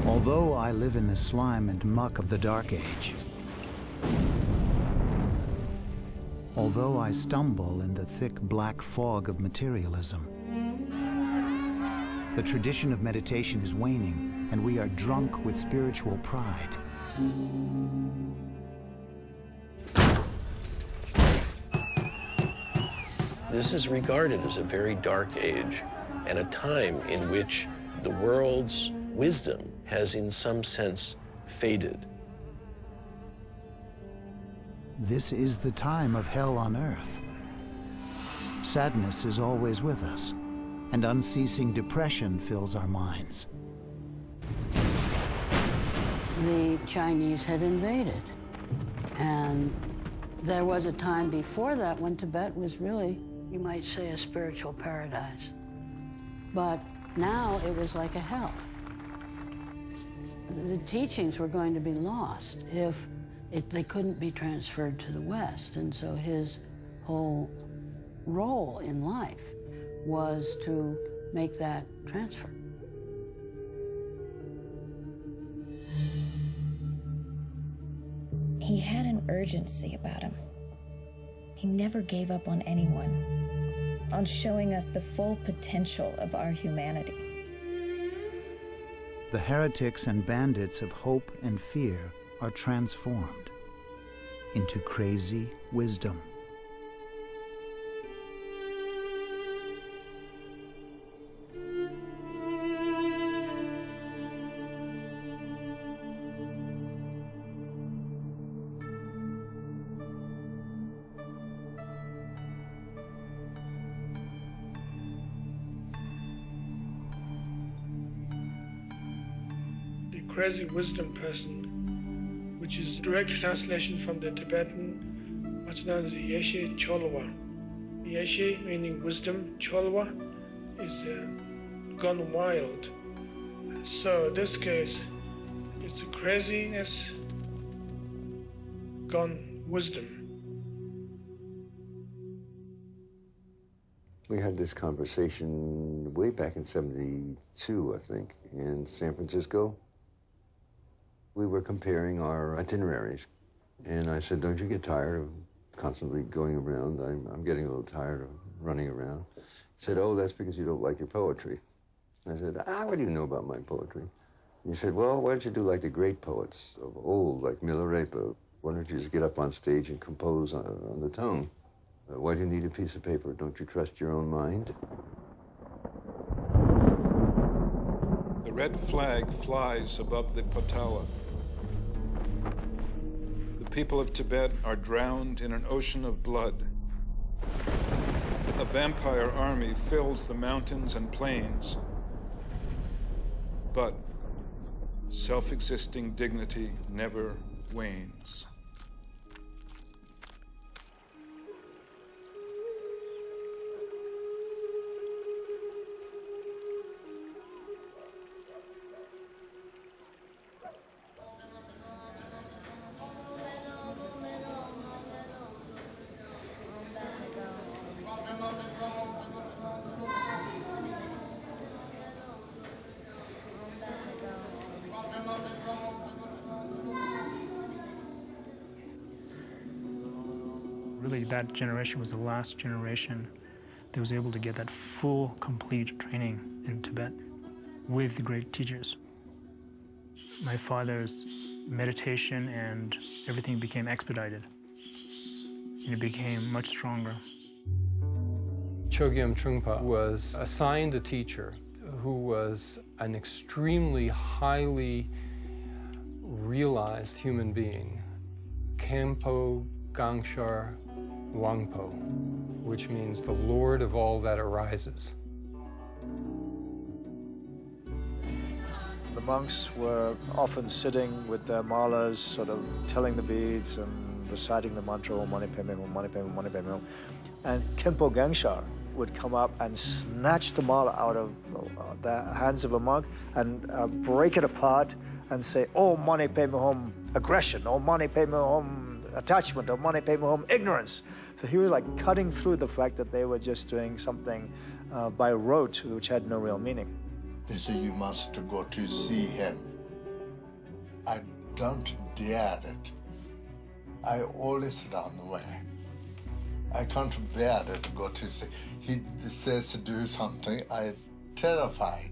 Although I live in the slime and muck of the Dark Age, although I stumble in the thick black fog of materialism, the tradition of meditation is waning, and we are drunk with spiritual pride. This is regarded as a very dark age and a time in which the world's wisdom has, in some sense, faded. This is the time of hell on earth. Sadness is always with us, and unceasing depression fills our minds. The Chinese had invaded, and there was a time before that when Tibet was really, you might say, a spiritual paradise. But now it was like a hell. The teachings were going to be lost if they couldn't be transferred to the West. And so his whole role in life was to make that transfer. He had an urgency about him. He never gave up on anyone, on showing us the full potential of our humanity. The heretics and bandits of hope and fear are transformed into crazy wisdom. Crazy wisdom person, which is a direct translation from the Tibetan, what's known as Yeshe Cholwa. Yeshe meaning wisdom, Cholwa is gone wild. So in this case, it's a craziness gone wisdom. We had this conversation way back in '72, I think, in San Francisco. We were comparing our itineraries, and I said, don't you get tired of constantly going around? I'm getting a little tired of running around. He said, oh, that's because you don't like your poetry. I said, what do you know about my poetry? And he said, well, why don't you do like the great poets of old, like Milarepa? Why don't you just get up on stage and compose on the tongue? Why do you need a piece of paper? Don't you trust your own mind? The red flag flies above the Potala. The people of Tibet are drowned in an ocean of blood. A vampire army fills the mountains and plains. But self-existing dignity never wanes. Really, that generation was the last generation that was able to get that full, complete training in Tibet with great teachers. My father's meditation and everything became expedited, and it became much stronger. Chogyam Trungpa was assigned a teacher who was an extremely highly realized human being, Khenpo Gangshar Wangpo, which means the Lord of all that arises. The monks were often sitting with their malas, sort of telling the beads and reciting the mantra, Om Mani Padme Hum, Mani Padme Hum, Mani Padme Hum. And Khenpo Gangshar would come up and snatch the mala out of the hands of a monk and break it apart and say, Om Mani Padme Hum, aggression, Om Mani Padme Hum, attachment, Om Mani Padme Hum, ignorance. So he was like cutting through the fact that they were just doing something by rote, which had no real meaning. They say you must go to see him I don't dare it. I always run away. I can't bear to go to see. He says to do something, I'm terrified.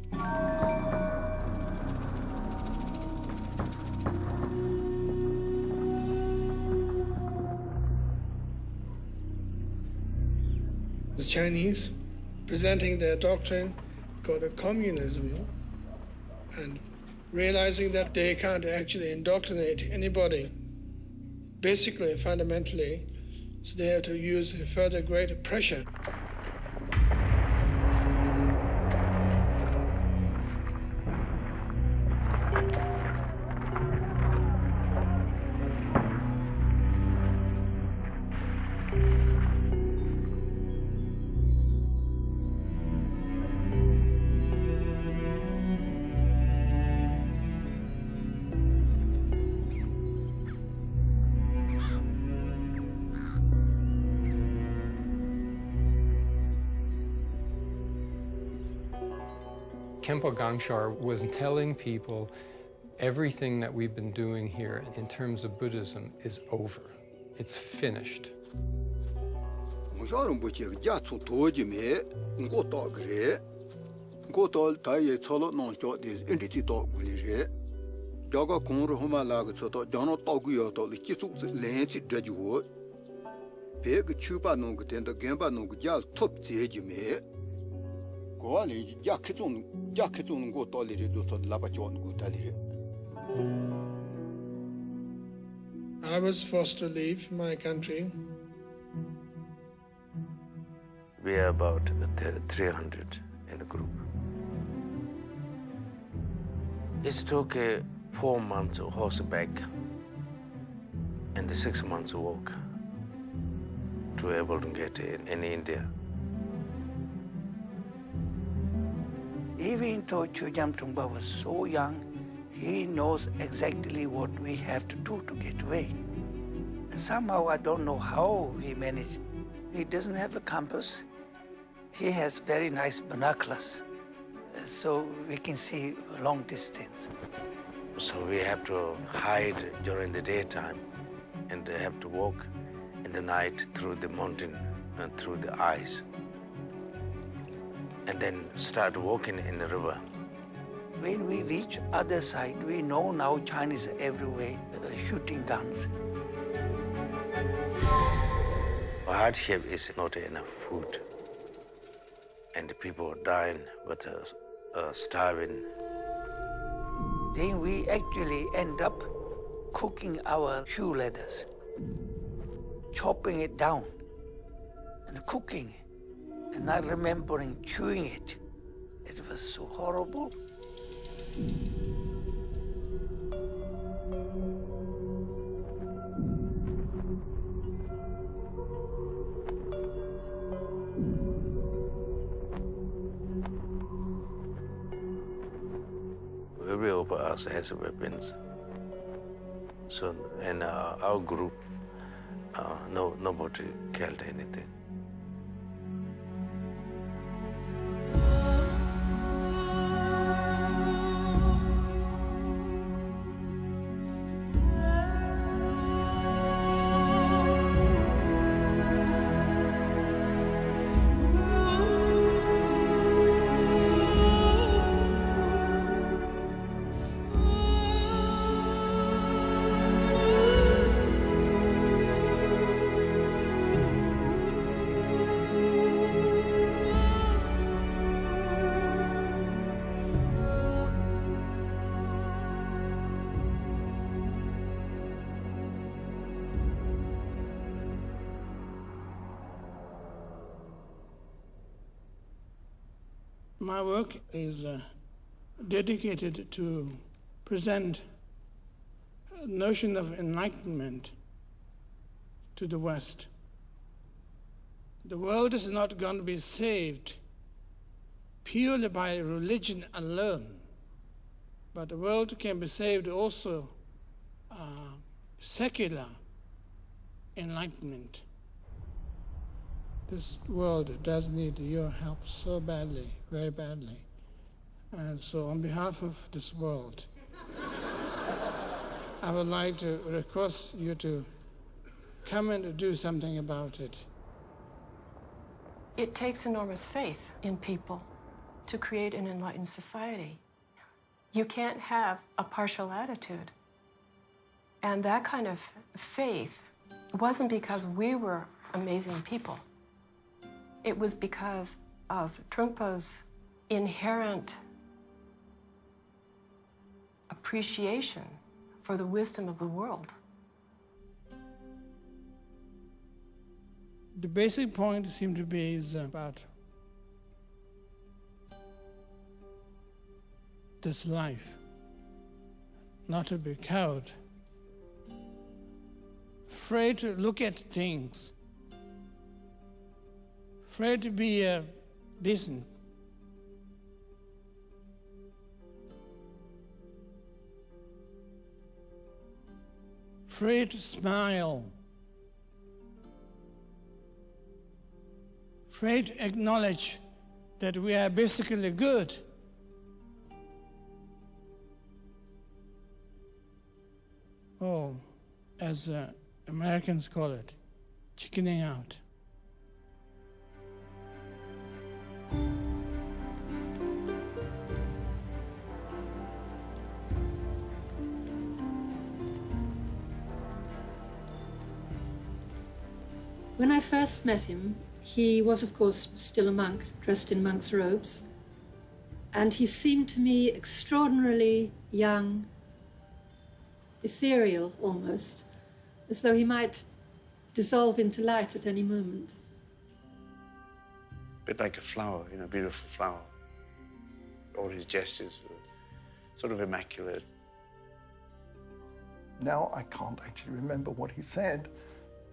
The Chinese presenting their doctrine called communism and realizing that they can't actually indoctrinate anybody, basically, fundamentally, so they have to use further greater pressure. Khenpo Gangshar was telling people everything that we've been doing here in terms of Buddhism is over. It's finished. I was forced to leave my country. We are about 300 in a group. It took 4 months of horseback and 6 months of walk to be able to get in India. Even though Chogyam Trungpa was so young, he knows exactly what we have to do to get away. And somehow, I don't know how he managed. He doesn't have a compass. He has very nice binoculars, so we can see a long distance. So we have to hide during the daytime and have to walk in the night through the mountain and through the ice. And then start walking in the river. When we reach other side, we know now Chinese are everywhere shooting guns. Hardship is not enough food. And the people are dying with starving. Then we actually end up cooking our shoe leathers, chopping it down and cooking it. And not remembering chewing it. It was so horrible. Every of us has weapons. So in our group, nobody killed anything. My work is dedicated to present a notion of enlightenment to the West. The world is not going to be saved purely by religion alone, but the world can be saved also secular enlightenment. This world does need your help so badly, very badly. And so on behalf of this world, I would like to request you to come and do something about it. It takes enormous faith in people to create an enlightened society. You can't have a partial attitude. And that kind of faith wasn't because we were amazing people. It was because of Trungpa's inherent appreciation for the wisdom of the world. The basic point seemed to be is about this life, not to be cowed, afraid to look at things, afraid to be decent. Afraid to smile. Afraid to acknowledge that we are basically good. Oh, as Americans call it, chickening out. When I first met him, he was, of course, still a monk, dressed in monk's robes, and he seemed to me extraordinarily young, ethereal almost, as though he might dissolve into light at any moment. A bit like a flower, a beautiful flower. All his gestures were sort of immaculate. Now I can't actually remember what he said,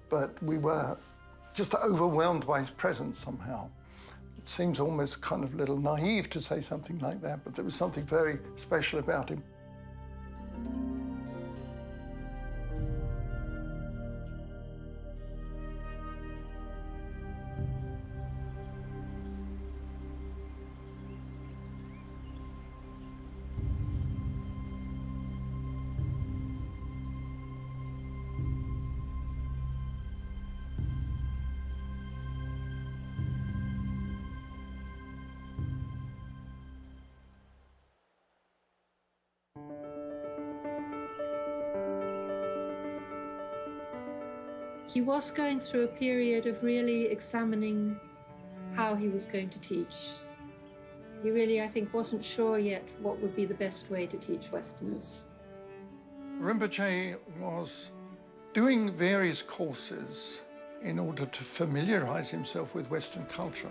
but we were just overwhelmed by his presence somehow. It seems almost kind of a little naive to say something like that, but there was something very special about him. He was going through a period of really examining how he was going to teach. He really, I think, wasn't sure yet what would be the best way to teach Westerners. Rinpoche was doing various courses in order to familiarize himself with Western culture.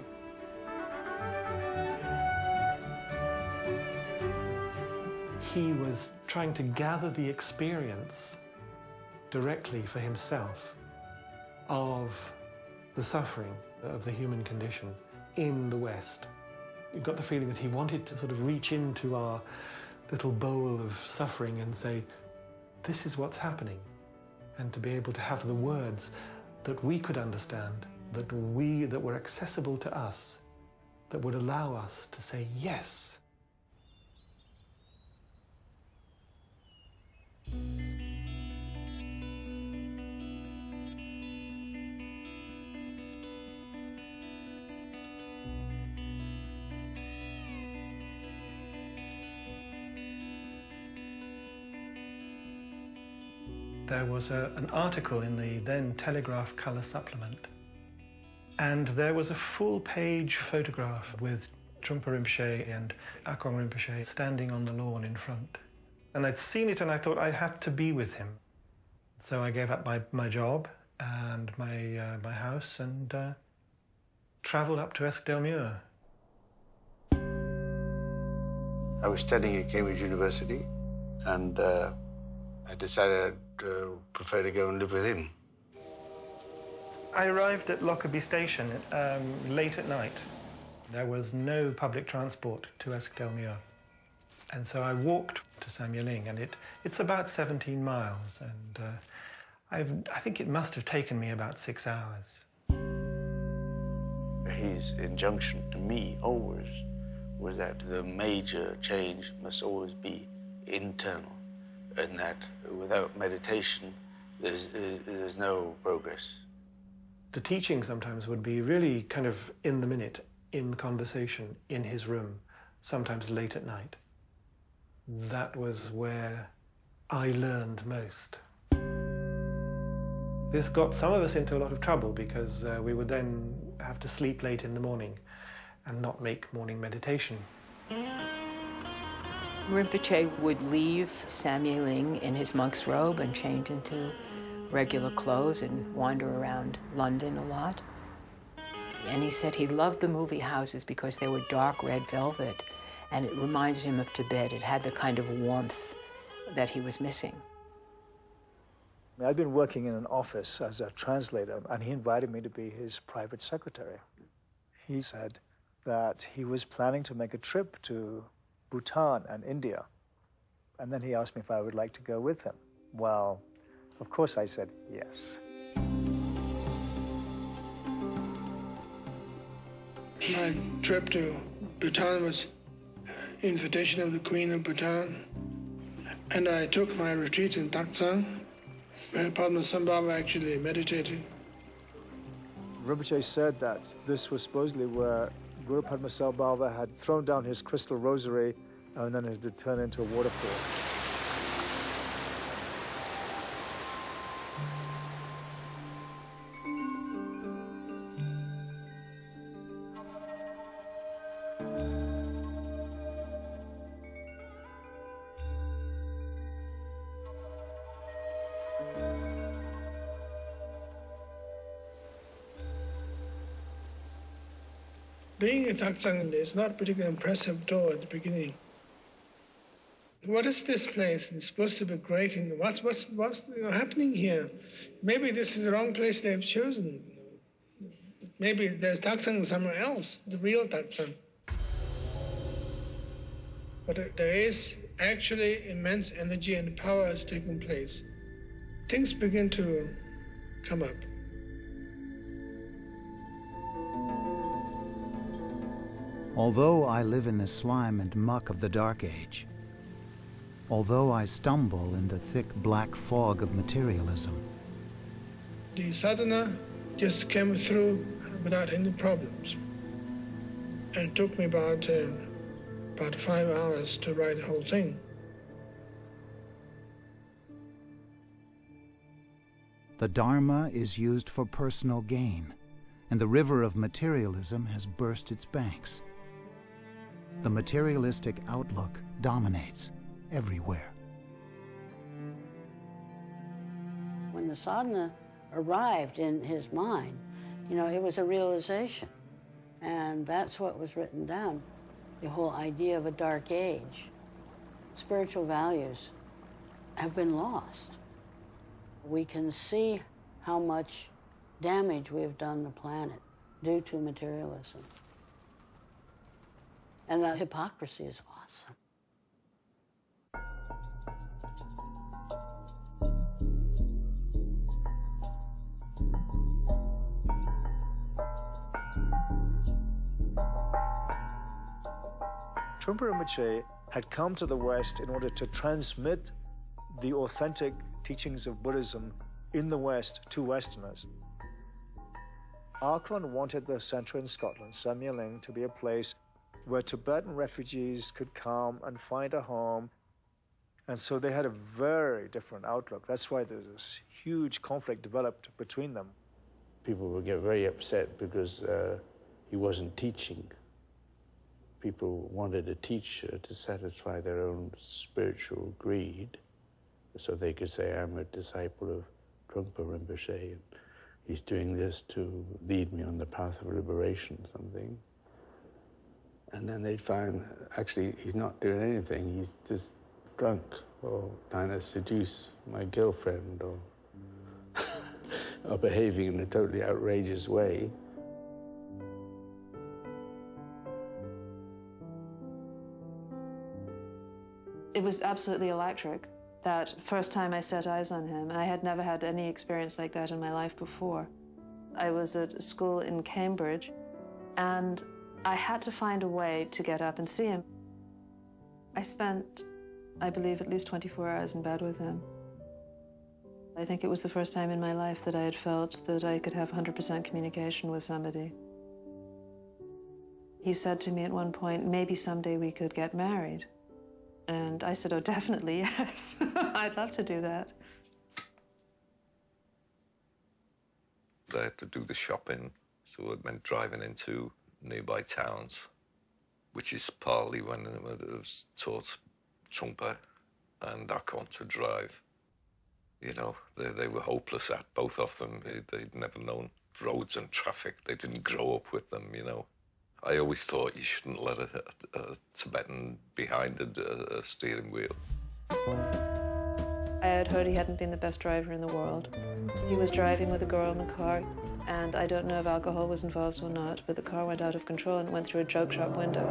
He was trying to gather the experience directly for himself of the suffering of the human condition in the West. You got the feeling that he wanted to sort of reach into our little bowl of suffering and say, this is what's happening, and to be able to have the words that we could understand, that were accessible to us, that would allow us to say yes. There was an article in the then Telegraph colour supplement, and there was a full-page photograph with Trungpa Rinpoche and Akong Rinpoche standing on the lawn in front. And I'd seen it and I thought I had to be with him. So I gave up my job and my house and travelled up to Eskdalemuir. I was studying at Cambridge University, and I decided I'd prefer to go and live with him. I arrived at Lockerbie Station late at night. There was no public transport to Eskdalemuir. And so I walked to Samyaling, and it's about 17 miles, and I think it must have taken me about 6 hours. His injunction to me always was that the major change must always be internal. in that without meditation, there's no progress. The teaching sometimes would be really kind of in the minute, in conversation, in his room, sometimes late at night. That was where I learned most. This got some of us into a lot of trouble because we would then have to sleep late in the morning and not make morning meditation. Rinpoche would leave Samyeling in his monk's robe and change into regular clothes and wander around London a lot. And he said he loved the movie houses because they were dark red velvet, and it reminded him of Tibet. It had the kind of warmth that he was missing. I'd been working in an office as a translator, and he invited me to be his private secretary. He said that he was planning to make a trip to Bhutan and India, and then he asked me if I would like to go with him. Well, of course I said yes. My trip to Bhutan was invitation of the Queen of Bhutan, and I took my retreat in Taktsang, where Padmasambhava actually meditated. Rinpoche said that this was supposedly where Guru Padmasambhava had thrown down his crystal rosary and then it had turned into a waterfall. Being in Taktsang is not particularly impressive at all at the beginning. What is this place? It's supposed to be great. And what's happening here? Maybe this is the wrong place they've chosen. Maybe there's Taktsang somewhere else, the real Taktsang. But there is actually immense energy and power is taking place. Things begin to come up. Although I live in the slime and muck of the Dark Age, although I stumble in the thick black fog of materialism, the sadhana just came through without any problems. And it took me about 5 hours to write the whole thing. the Dharma is used for personal gain, and the river of materialism has burst its banks. The materialistic outlook dominates everywhere. When the sadhana arrived in his mind, it was a realization. And that's what was written down, the whole idea of a dark age. Spiritual values have been lost. We can see how much damage we've done the planet due to materialism. And the hypocrisy is awesome. Trungpa Rinpoche had come to the West in order to transmit the authentic teachings of Buddhism in the West to Westerners. Auckland wanted the centre in Scotland, Samyeling, to be a place where Tibetan refugees could come and find a home. And so they had a very different outlook. That's why there's this huge conflict developed between them. People would get very upset because he wasn't teaching. People wanted a teacher to satisfy their own spiritual greed, so they could say, I'm a disciple of Trungpa Rinpoche, and he's doing this to lead me on the path of liberation, something. And then they'd find, actually, he's not doing anything. He's just drunk or trying to seduce my girlfriend or, or behaving in a totally outrageous way. It was absolutely electric. That first time I set eyes on him, I had never had any experience like that in my life before. I was at a school in Cambridge, and I had to find a way to get up and see him. I spent I believe, at least 24 hours in bed with him. I think it was the first time in my life that I had felt that I could have 100% communication with somebody. He said to me at one point, maybe someday we could get married. And I said, oh, definitely, yes. I'd love to do that. They had to do the shopping, so it meant driving into nearby towns, which is partly when it was taught Trungpa and Akon to drive. You know, they were hopeless at, both of them. They'd never known roads and traffic. They didn't grow up with them, you know. I always thought you shouldn't let a Tibetan behind a steering wheel. I had heard he hadn't been the best driver in the world. He was driving with a girl in the car, and I don't know if alcohol was involved or not, but the car went out of control and it went through a joke shop window.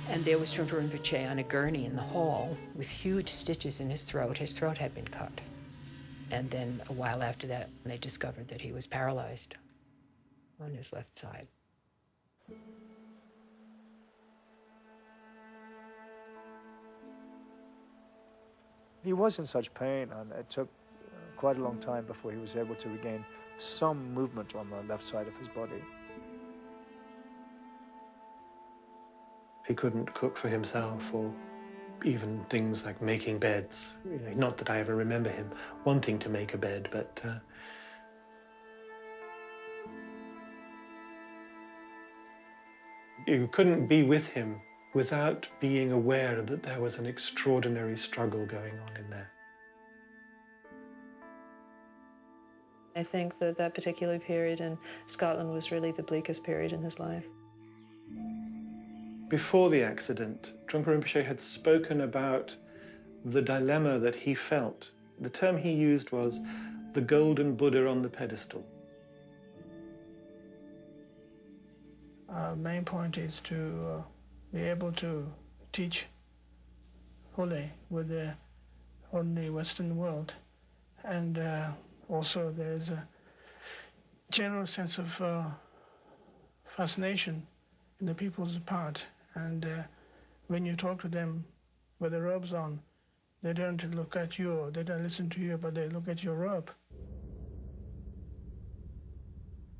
And there was Trungpa Rinpoche on a gurney in the hall with huge stitches in his throat. His throat had been cut. And then a while after that, they discovered that he was paralyzed on his left side. He was in such pain, and it took quite a long time before he was able to regain some movement on the left side of his body. He couldn't cook for himself, or even things like making beds. You know, not that I ever remember him wanting to make a bed, but you couldn't be with him without being aware that there was an extraordinary struggle going on in there. I think that that particular period in Scotland was really the bleakest period in his life. Before the accident, Trungpa Rinpoche had spoken about the dilemma that he felt. The term he used was the golden Buddha on the pedestal. Main point is to be able to teach fully with the only Western world. And also there's a general sense of fascination in the people's part. And when you talk to them with the robes on, they don't look at you, or they don't listen to you, but they look at your robe.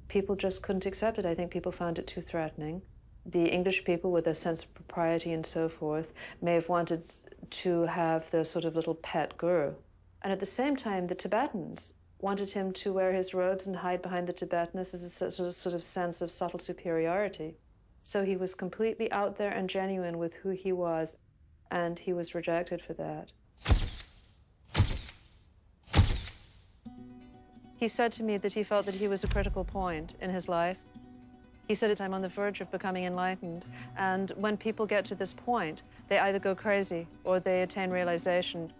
People just couldn't accept it. I think people found it too threatening. The English people, with their sense of propriety and so forth, may have wanted to have their sort of little pet guru. And at the same time, the Tibetans wanted him to wear his robes and hide behind the Tibetaness as a sort of sense of subtle superiority. So he was completely out there and genuine with who he was, and he was rejected for that. He said to me that he felt that he was a critical point in his life. He said that I'm on the verge of becoming enlightened, and when people get to this point, they either go crazy or they attain realization,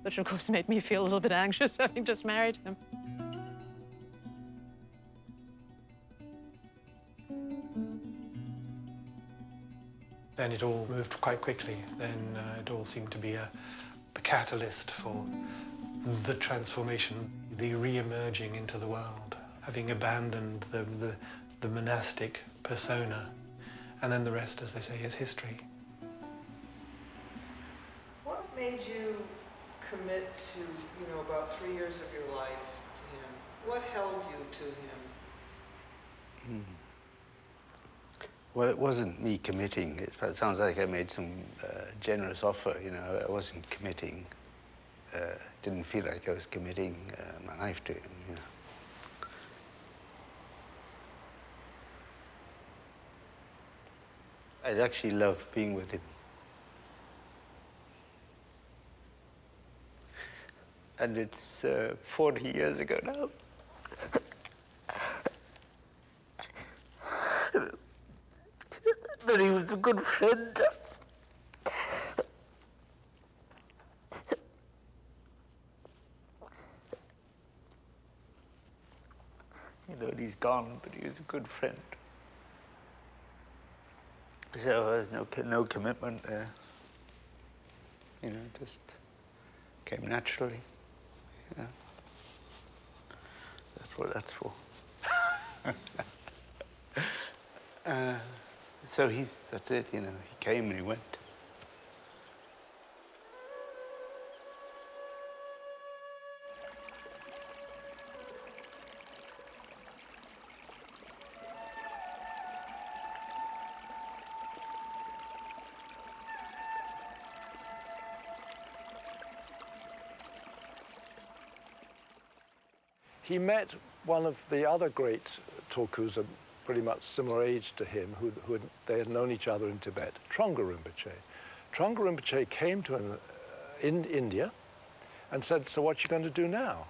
which of course made me feel a little bit anxious having just married him. Then it all moved quite quickly. Then it all seemed to be the catalyst for the transformation, the re-emerging into the world, having abandoned the monastic persona. And then the rest, as they say, is history. What made you commit to, about 3 years of your life to him? What held you to him? Well, it wasn't me committing. It sounds like I made some generous offer, I wasn't committing. Didn't feel like I was committing my life to him, I'd actually love being with him. And it's 40 years ago now. But he was a good friend. He's gone, but he was a good friend. So there's no commitment there. Just came naturally. That's what that's for. So that's it, you know, he came and he went. He met one of the other great Tulkus, pretty much similar age to him, they had known each other in Tibet, Trungpa Rinpoche. Trungpa Rinpoche came to him in India and said, "So what you going to do now?"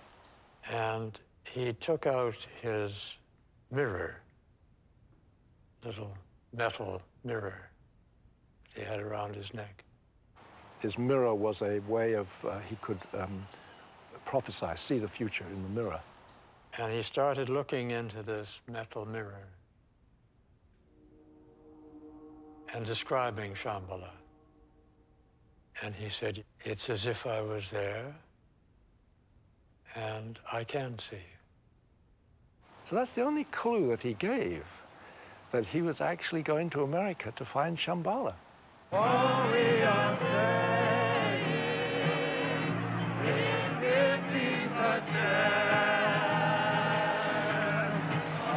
And he took out his mirror, little metal mirror he had around his neck. His mirror was a way of, he could prophesy, see the future in the mirror. And he started looking into this metal mirror and describing Shambhala. And he said, "It's as if I was there, and I can see." So that's the only clue that he gave, that he was actually going to America to find Shambhala. All we are saying is it needs a chance.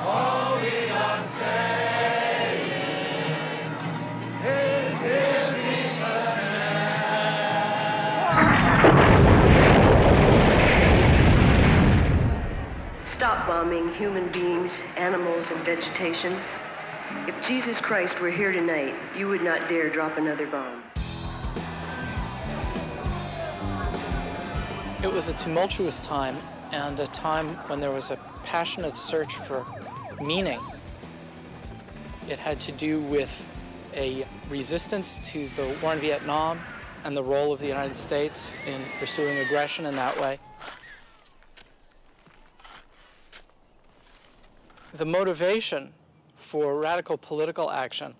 All we are saying is it needs a chance. Stop bombing human beings, animals, and vegetation. If Jesus Christ were here tonight, you would not dare drop another bomb. It was a tumultuous time, and a time when there was a passionate search for meaning. It had to do with a resistance to the war in Vietnam and the role of the United States in pursuing aggression in that way. The motivation for radical political action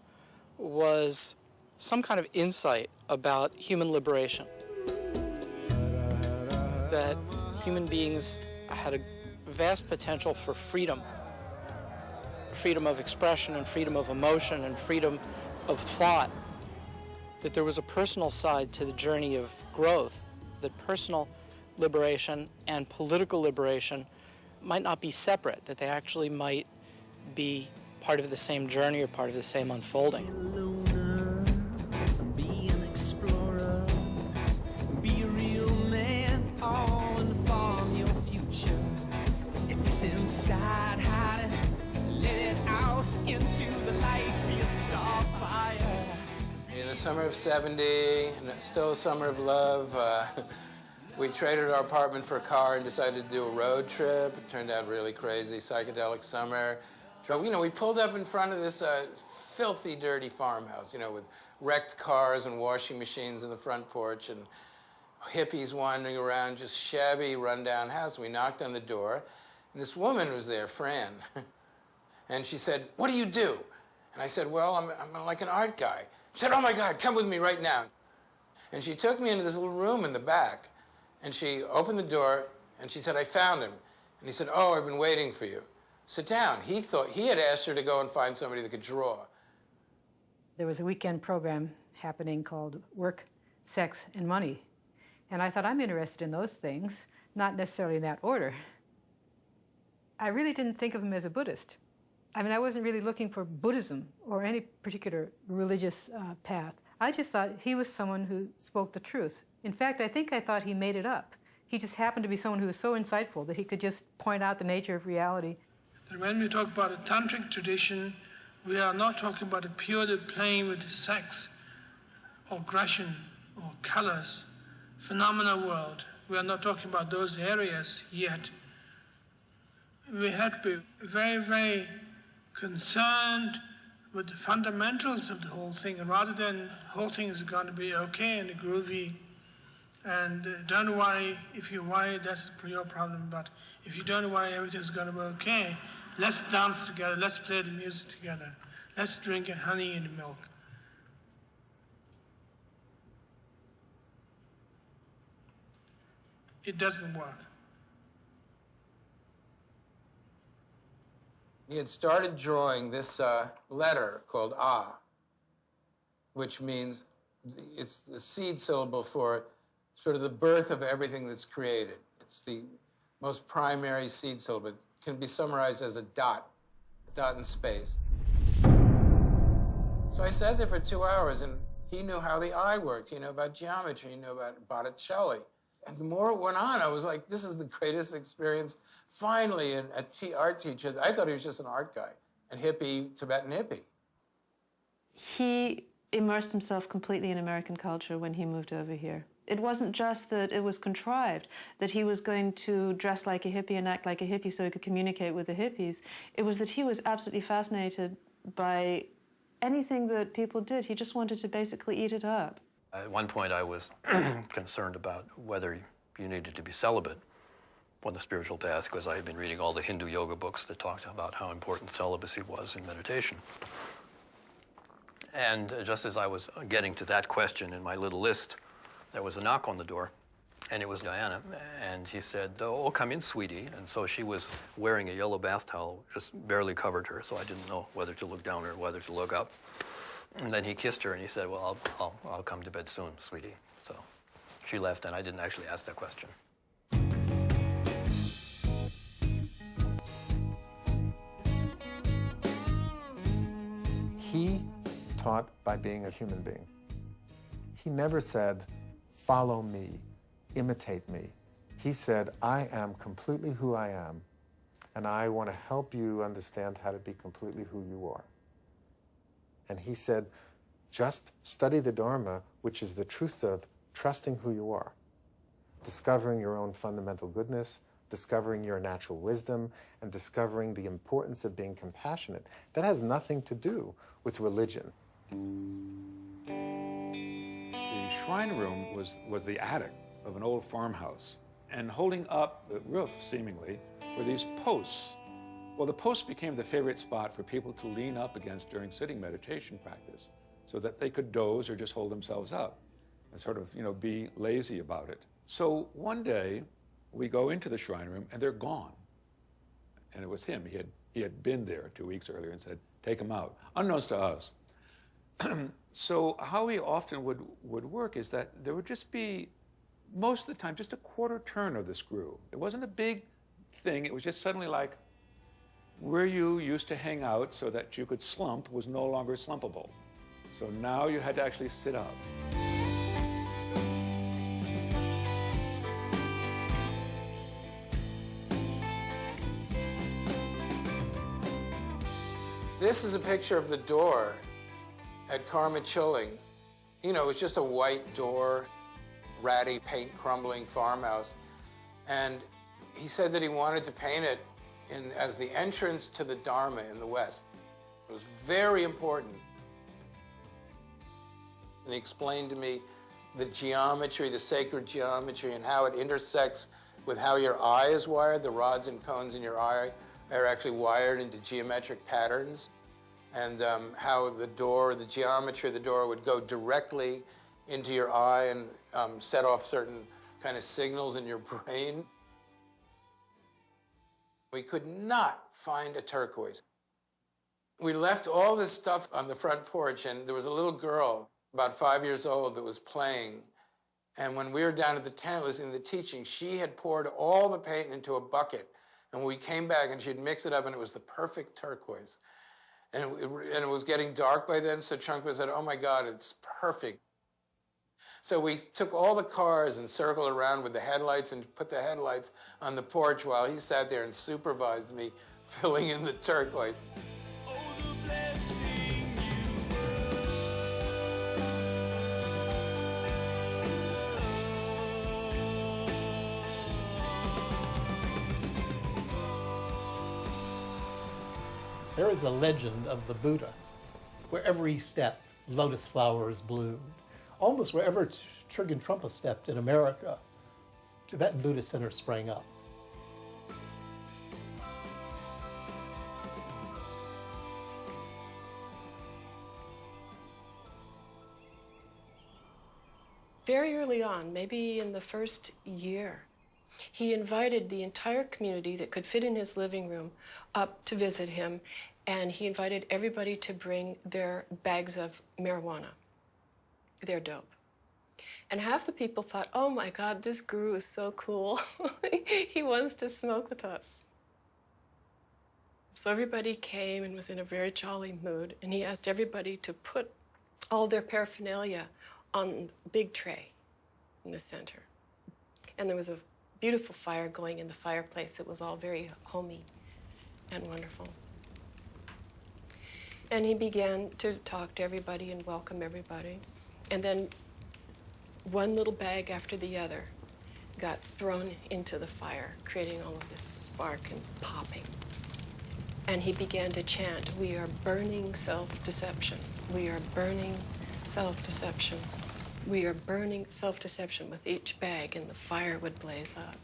was some kind of insight about human liberation. That human beings had a vast potential for freedom. Freedom of expression and freedom of emotion and freedom of thought. That there was a personal side to the journey of growth. That personal liberation and political liberation might not be separate. That they actually might be part of the same journey or part of the same unfolding. Be an explorer, be a real man, all inform your future. If it's inside, hide it, let it out into the light, be a star fire. In the summer of 70, still a summer of love, we traded our apartment for a car and decided to do a road trip. It turned out really crazy, psychedelic summer. So, we pulled up in front of this filthy, dirty farmhouse, with wrecked cars and washing machines in the front porch and hippies wandering around, just shabby, rundown house. We knocked on the door, and this woman was there, Fran. And she said, "What do you do?" And I said, "Well, I'm like an art guy." She said, "Oh, my God, come with me right now." And she took me into this little room in the back, and she opened the door, and she said, "I found him." And he said, "Oh, I've been waiting for you. Sit down." He thought he had asked her to go and find somebody that could draw. There was a weekend program happening called Work, Sex, and Money. And I thought, I'm interested in those things, not necessarily in that order. I really didn't think of him as a Buddhist. I wasn't really looking for Buddhism or any particular religious path. I just thought he was someone who spoke the truth. In fact, I thought he made it up. He just happened to be someone who was so insightful that he could just point out the nature of reality. When we talk about a tantric tradition, we are not talking about a purely playing with sex, or aggression, or colors, phenomena world. We are not talking about those areas yet. We have to be very, very concerned with the fundamentals of the whole thing, rather than the whole thing is going to be okay and groovy. And don't worry. If you worry, that's your problem. But if you don't worry, everything's going to be okay. Let's dance together. Let's play the music together. Let's drink honey and milk. It doesn't work. He had started drawing this letter called Ah, which means it's the seed syllable for sort of the birth of everything that's created. It's the most primary seed syllable. It can be summarized as a dot in space. So I sat there for 2 hours, and he knew how the eye worked. He knew about geometry. He knew about Botticelli. And the more it went on, I was like, this is the greatest experience. Finally, an art teacher. I thought he was just an art guy, a hippie, Tibetan hippie. He immersed himself completely in American culture when he moved over here. It wasn't just that it was contrived, that he was going to dress like a hippie and act like a hippie so he could communicate with the hippies. It was that he was absolutely fascinated by anything that people did. He just wanted to basically eat it up. At one point, I was concerned about whether you needed to be celibate on the spiritual path, because I had been reading all the Hindu yoga books that talked about how important celibacy was in meditation. And just as I was getting to that question in my little list, there was a knock on the door, and it was Diana. And he said, "Oh, come in, sweetie." And so she was wearing a yellow bath towel, just barely covered her, so I didn't know whether to look down or whether to look up. And then he kissed her, and he said, "Well, I'll come to bed soon, sweetie." So she left, and I didn't actually ask that question. He taught by being a human being. He never said, "Follow me, imitate me." He said, "I am completely who I am, and I want to help you understand how to be completely who you are." And he said, just study the Dharma, which is the truth of trusting who you are, discovering your own fundamental goodness, discovering your natural wisdom, and discovering the importance of being compassionate. That has nothing to do with religion. The shrine room was the attic of an old farmhouse, and holding up the roof, seemingly, were these posts. Well, the posts became the favorite spot for people to lean up against during sitting meditation practice, so that they could doze or just hold themselves up and sort of, be lazy about it. So one day, we go into the shrine room, and they're gone. And it was him. He had been there 2 weeks earlier and said, "Take them out," unknowns to us. So how he often would work is that there would just be, most of the time, just a quarter turn of the screw. It wasn't a big thing. It was just suddenly like, where you used to hang out so that you could slump was no longer slumpable. So now you had to actually sit up. This is a picture of the door at Karma Chilling. It was just a white door, ratty, paint-crumbling farmhouse. And he said that he wanted to paint it as the entrance to the Dharma in the West. It was very important. And he explained to me the geometry, the sacred geometry, and how it intersects with how your eye is wired. The rods and cones in your eye are actually wired into geometric patterns, and how the door, the geometry of the door would go directly into your eye and set off certain kind of signals in your brain. We could not find a turquoise. We left all this stuff on the front porch, and there was a little girl, about 5 years old, that was playing. And when we were down at the tent listening to the teaching, she had poured all the paint into a bucket. And we came back, and she'd mixed it up, and it was the perfect turquoise. And it was getting dark by then, so Trungpa said, "Oh my God, it's perfect." So we took all the cars and circled around with the headlights and put the headlights on the porch while he sat there and supervised me filling in the turquoise. There is a legend of the Buddha. Wherever he stepped, lotus flowers bloomed. Almost wherever Trungpa stepped in America, Tibetan Buddhist centers sprang up. Very early on, maybe in the first year, He invited the entire community that could fit in his living room up to visit him, and he invited everybody to bring their bags of marijuana, their dope. And half the people thought, oh my God, this guru is so cool. He wants to smoke with us. So everybody came and was in a very jolly mood, and he asked everybody to put all their paraphernalia on a big tray in the center. And there was a beautiful fire going in the fireplace. It was all very homey and wonderful. And he began to talk to everybody and welcome everybody. And then one little bag after the other got thrown into the fire, creating all of this spark and popping. And he began to chant, we are burning self-deception. We are burning self-deception. We are burning self-deception with each bag, and the fire would blaze up.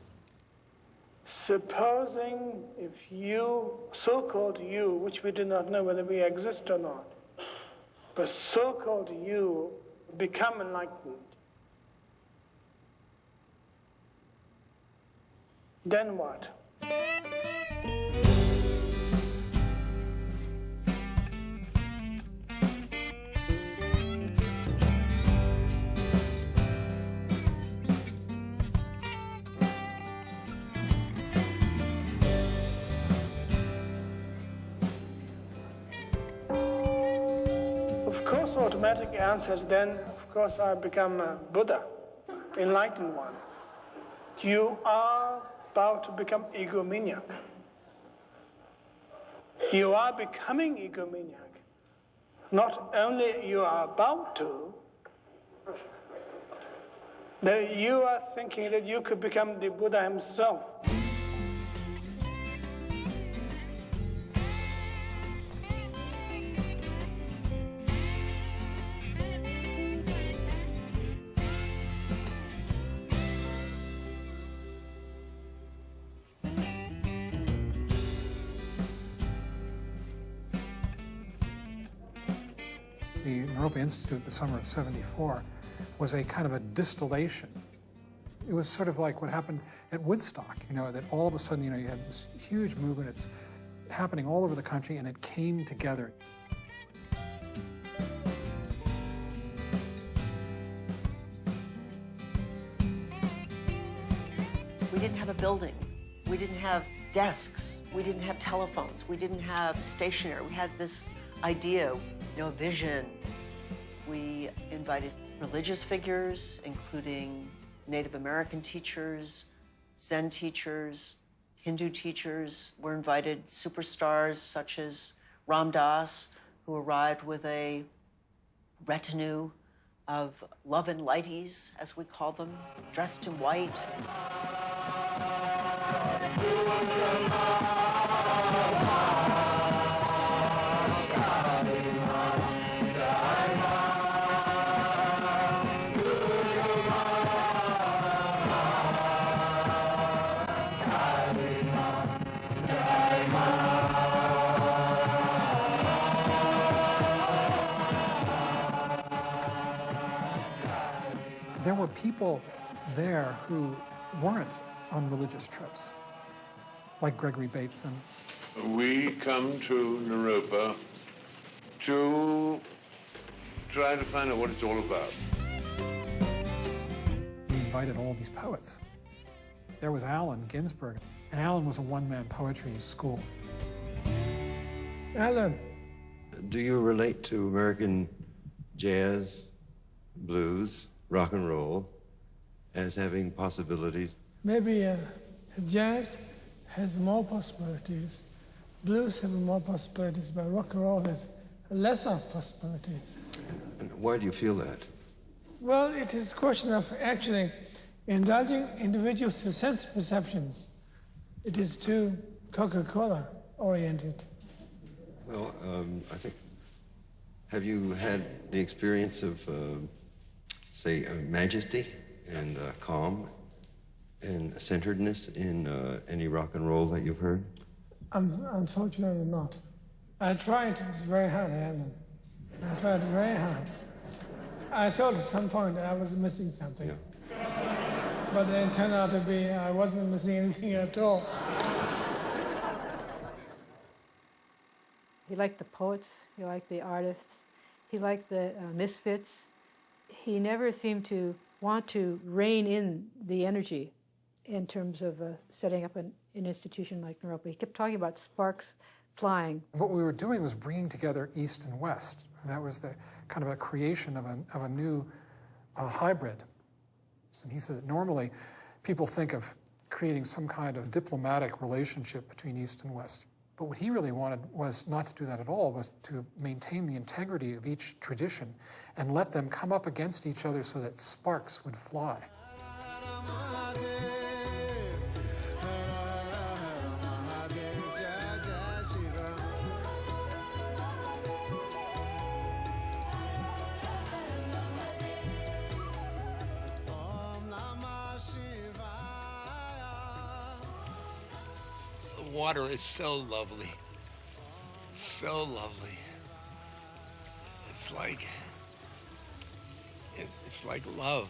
Supposing if you, so-called you, which we do not know whether we exist or not, but so-called you become enlightened, then what? Of course, automatic answer is then, of course, I become a Buddha, enlightened one. You are about to become egomaniac. You are becoming egomaniac. Not only you are about to, that you are thinking that you could become the Buddha himself. The Naropa Institute, the summer of '74, was a kind of a distillation. It was sort of like what happened at Woodstock, that all of a sudden, you had this huge movement. It's happening all over the country, and it came together. We didn't have a building. We didn't have desks. We didn't have telephones. We didn't have stationery. We had this idea, vision. We invited religious figures, including Native American teachers, Zen teachers, Hindu teachers. Were invited superstars such as Ram Dass, who arrived with a retinue of love and lighties, as we call them, dressed in white. There were people there who weren't on religious trips, like Gregory Bateson. We come to Naropa to try to find out what it's all about. We invited all these poets. There was Allen Ginsberg, and Allen was a one-man poetry school. Alan. Do you relate to American jazz, blues, rock and roll as having possibilities? Maybe jazz has more possibilities, blues have more possibilities, but rock and roll has lesser possibilities. And why do you feel that? Well, it is a question of actually indulging individual sense perceptions. It is too Coca-Cola oriented. Well, I think, have you had the experience of, say, majesty and calm and centeredness in any rock and roll that you've heard? Unfortunately not. I tried, it's very hard, Alan. I tried very hard. I thought at some point I was missing something. Yeah. But then it turned out to be I wasn't missing anything at all. He liked the poets, he liked the artists, he liked the misfits. He never seemed to want to rein in the energy in terms of setting up an institution like Naropa. He kept talking about sparks flying. What we were doing was bringing together East and West. And that was the kind of a creation of a new hybrid. And he said that normally people think of creating some kind of diplomatic relationship between East and West. But what he really wanted was not to do that at all, was to maintain the integrity of each tradition and let them come up against each other so that sparks would fly. The water is so lovely, so lovely. It's like love.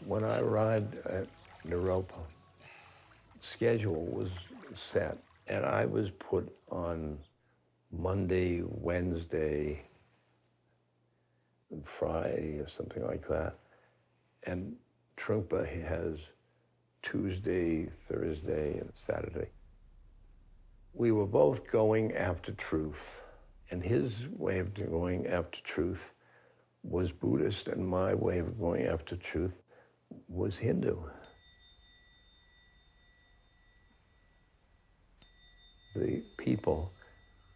When I arrived at Naropa, schedule was set, and I was put on Monday, Wednesday, and Friday, or something like that. And Trungpa has Tuesday, Thursday, and Saturday. We were both going after truth, and his way of going after truth was Buddhist, and my way of going after truth was Hindu. The people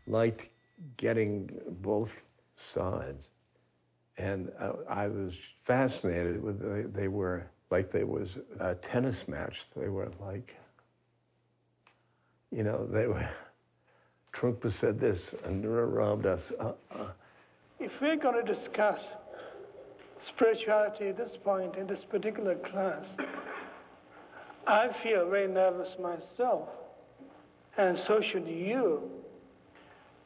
liked getting both sides, and I was fascinated with they were like there was a tennis match. They were like, you know, they were. Trungpa said this, and around us. If we're going to discuss spirituality at this point in this particular class, I feel very nervous myself, and so should you,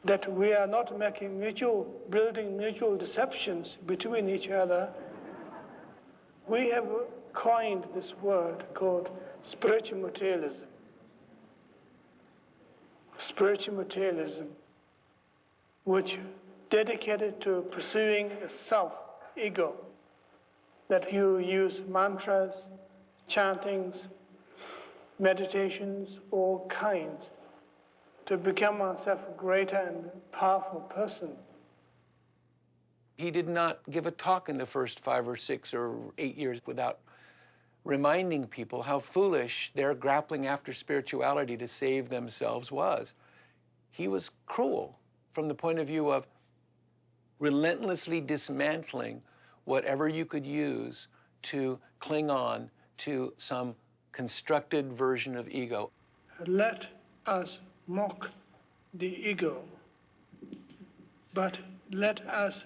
that we are not building mutual deceptions between each other. We have coined this word called spiritual materialism. Spiritual materialism, which dedicated to pursuing a self-ego, that you use mantras, chantings, meditations, all kinds, to become oneself a greater and powerful person. He did not give a talk in the first 5 or 6 or 8 years without reminding people how foolish their grappling after spirituality to save themselves was. He was cruel from the point of view of relentlessly dismantling whatever you could use to cling on to some constructed version of ego. Let us mock the ego, but let us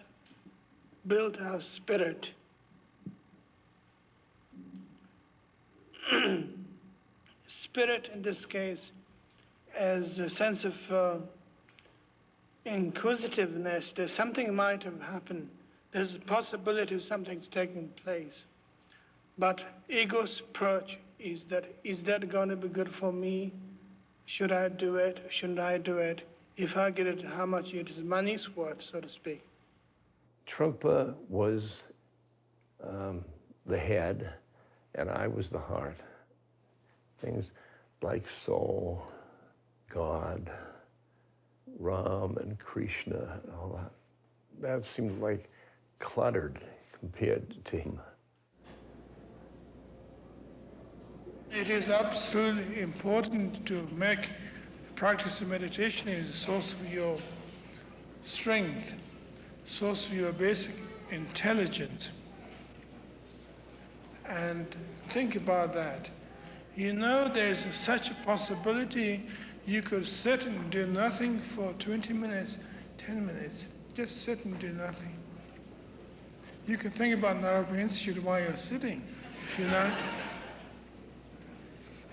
build our spirit. Spirit, in this case, as a sense of inquisitiveness. There's something might have happened. There's a possibility of something's taking place. But ego's approach is that going to be good for me? Should I do it? Shouldn't I do it? If I get it, how much it is money's worth, so to speak. Trungpa was the head, and I was the heart. Things like soul, God, Ram and Krishna and all that seemed like cluttered compared to him. It is absolutely important to make the practice of meditation is a source of your strength, source of your basic intelligence. And think about that. You know there's such a possibility you could sit and do nothing for 20 minutes, 10 minutes. Just sit and do nothing. You can think about Naropa Institute while you're sitting. If you're not,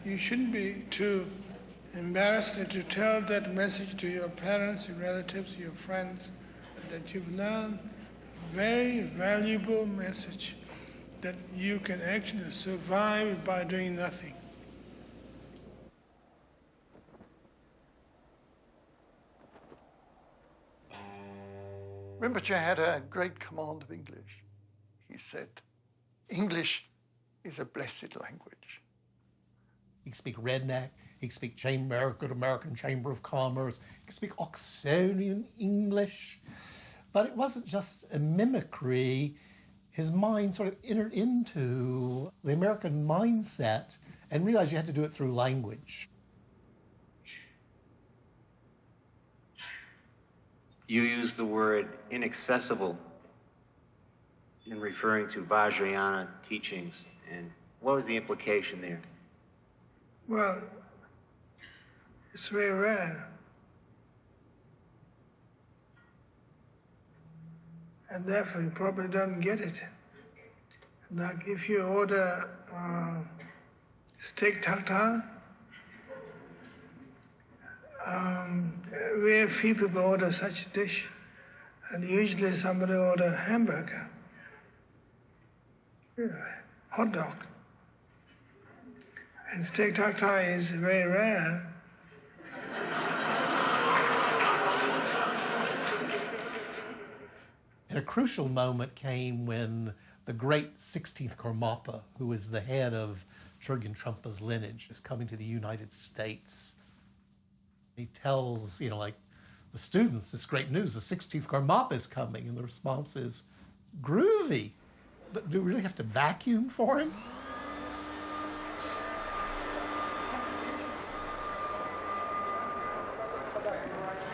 you shouldn't be too embarrassed to tell that message to your parents, your relatives, your friends, that you've learned a very valuable message. that you can actually survive by doing nothing. Rinpoche had a great command of English. He said, English is a blessed language. He could speak redneck, he could speak American Chamber of Commerce, he could speak Oxonian English. But it wasn't just a mimicry. His mind sort of entered into the American mindset and realized you had to do it through language. You use the word inaccessible in referring to Vajrayana teachings, and what was the implication there? Well, it's very rare. And therefore you probably don't get it. Like if you order steak tartare, very few people order such a dish, and usually somebody order a hamburger, hot dog. And steak tartare is very rare. And a crucial moment came when the great 16th Karmapa, who was the head of Chogyam Trungpa's lineage, is coming to the United States. He tells, like the students, this great news, the 16th Karmapa is coming, and the response is, groovy. But do we really have to vacuum for him?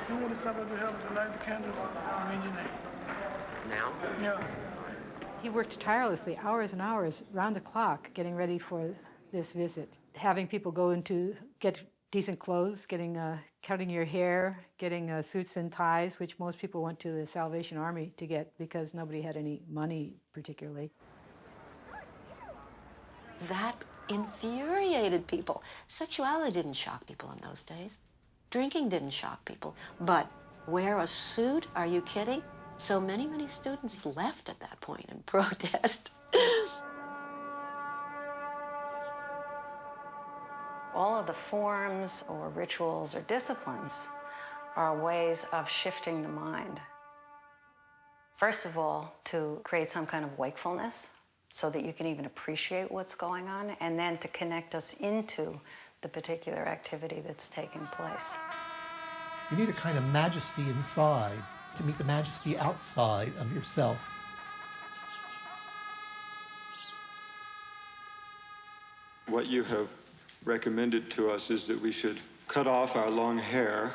Who would somebody help to light the candles? Now? Yeah. He worked tirelessly, hours and hours, round the clock, getting ready for this visit. Having people go into get decent clothes, cutting your hair, getting suits and ties, which most people went to the Salvation Army to get because nobody had any money particularly. That infuriated people. Sexuality didn't shock people in those days. Drinking didn't shock people. But wear a suit? Are you kidding? So many students left at that point in protest. All of the forms or rituals or disciplines are ways of shifting the mind. First of all, to create some kind of wakefulness so that you can even appreciate what's going on, and then to connect us into the particular activity that's taking place. You need a kind of majesty inside to meet the majesty outside of yourself. What you have recommended to us is that we should cut off our long hair,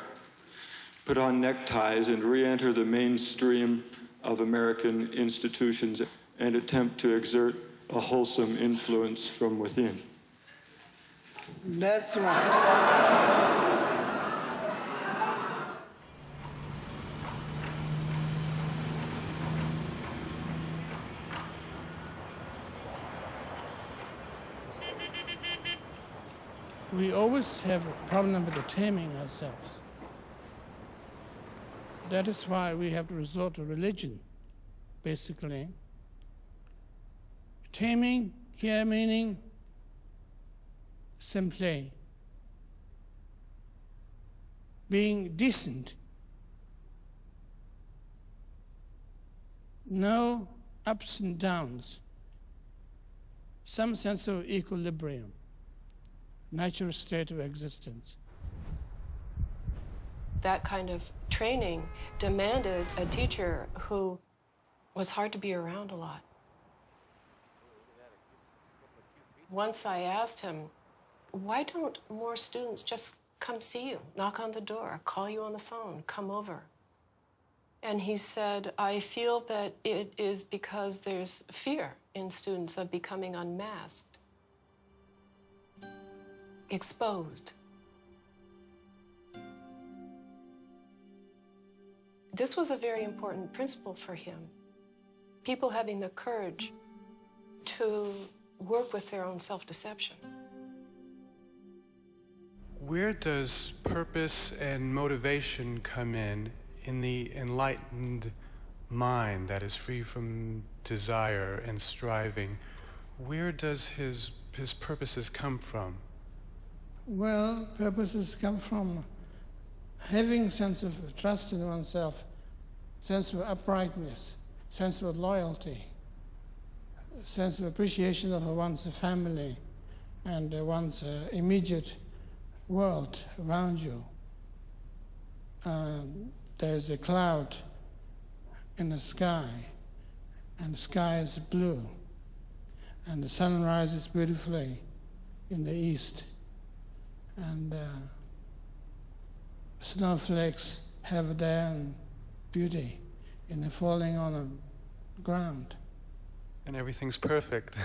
put on neckties, and re-enter the mainstream of American institutions and attempt to exert a wholesome influence from within. That's right. We always have a problem with taming ourselves. That is why we have to resort to religion, basically. Taming here meaning simply being decent. No ups and downs. Some sense of equilibrium. Natural state of existence. That kind of training demanded a teacher who was hard to be around a lot. Once I asked him, why don't more students just come see you, knock on the door, call you on the phone, come over? And he said, I feel that it is because there's fear in students of becoming unmasked, exposed. This was a very important principle for him. People having the courage to work with their own self-deception. Where does purpose and motivation come in the enlightened mind that is free from desire and striving? where does his purposes come from? Well, purposes come from having sense of trust in oneself, sense of uprightness, sense of loyalty, sense of appreciation of one's family and one's immediate world around you. There's a cloud in the sky, and the sky is blue, and the sun rises beautifully in the east, and snowflakes have their beauty in the falling on the ground. And everything's perfect.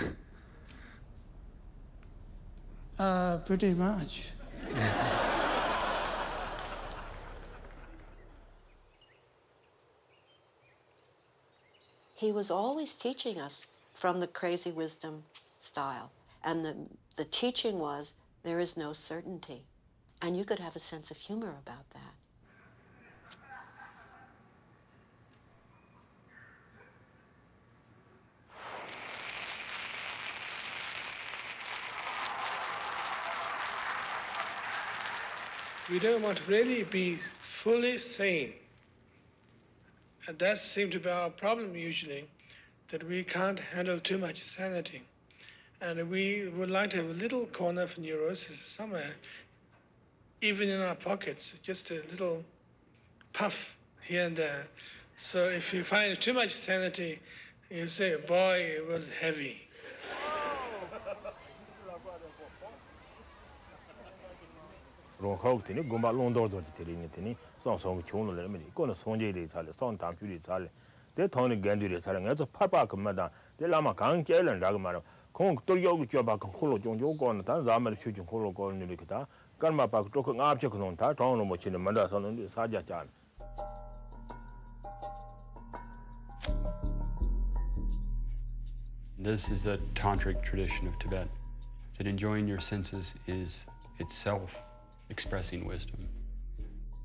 Pretty much. He was always teaching us from the crazy wisdom style. And the teaching was, there is no certainty. And you could have a sense of humor about that. We don't want to really be fully sane. And that seems to be our problem usually, that we can't handle too much sanity. And we would like to have a little corner of neurosis somewhere, even in our pockets, just a little puff here and there. So if you find too much sanity, you say, boy, it was heavy. This is a tantric tradition of Tibet, that enjoying your senses is itself expressing wisdom.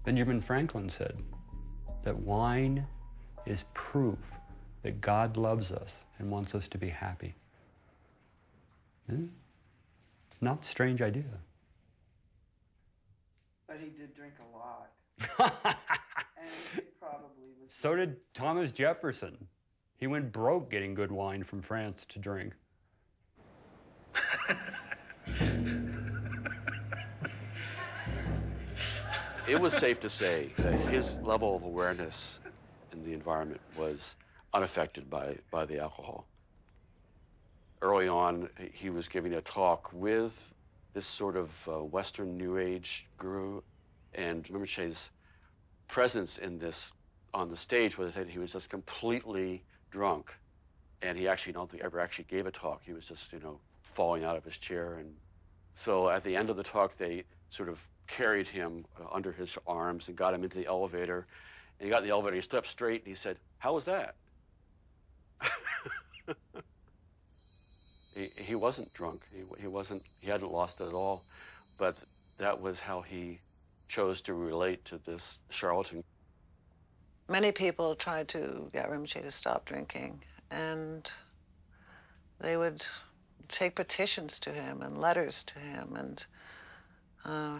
Benjamin Franklin said that wine is proof that God loves us and wants us to be happy. Not a strange idea. But he did drink a lot. And it probably was... So did Thomas Jefferson. He went broke getting good wine from France to drink. It was safe to say that his level of awareness in the environment was unaffected by the alcohol. Early on, he was giving a talk with this sort of Western New Age guru, and Rinpoche's presence in this on the stage was that he was just completely drunk, and he actually don't think ever actually gave a talk. He was just, falling out of his chair, and so at the end of the talk, they sort of carried him under his arms and got him into the elevator. And he got in the elevator, he stood up straight, and he said, "How was that?" He wasn't drunk. He hadn't lost it at all. But that was how he chose to relate to this charlatan. Many people tried to get Rinpoche to stop drinking, and they would take petitions to him and letters to him and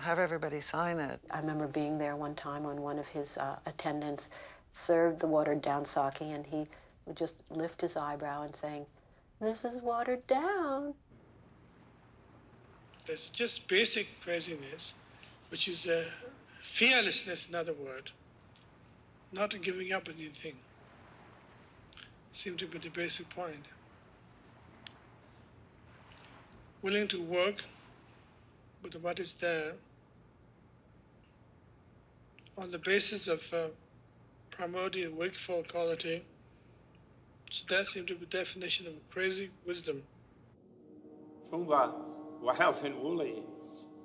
have everybody sign it. I remember being there one time when one of his attendants served the watered down sake, and he would just lift his eyebrow and saying, "This is watered down." It's just basic craziness, which is fearlessness, in other words, not giving up anything. Seems to be the basic point. Willing to work with what is there on the basis of primordial wakeful quality. So that seems to be the definition of crazy wisdom. Trungpa, wild and woolly,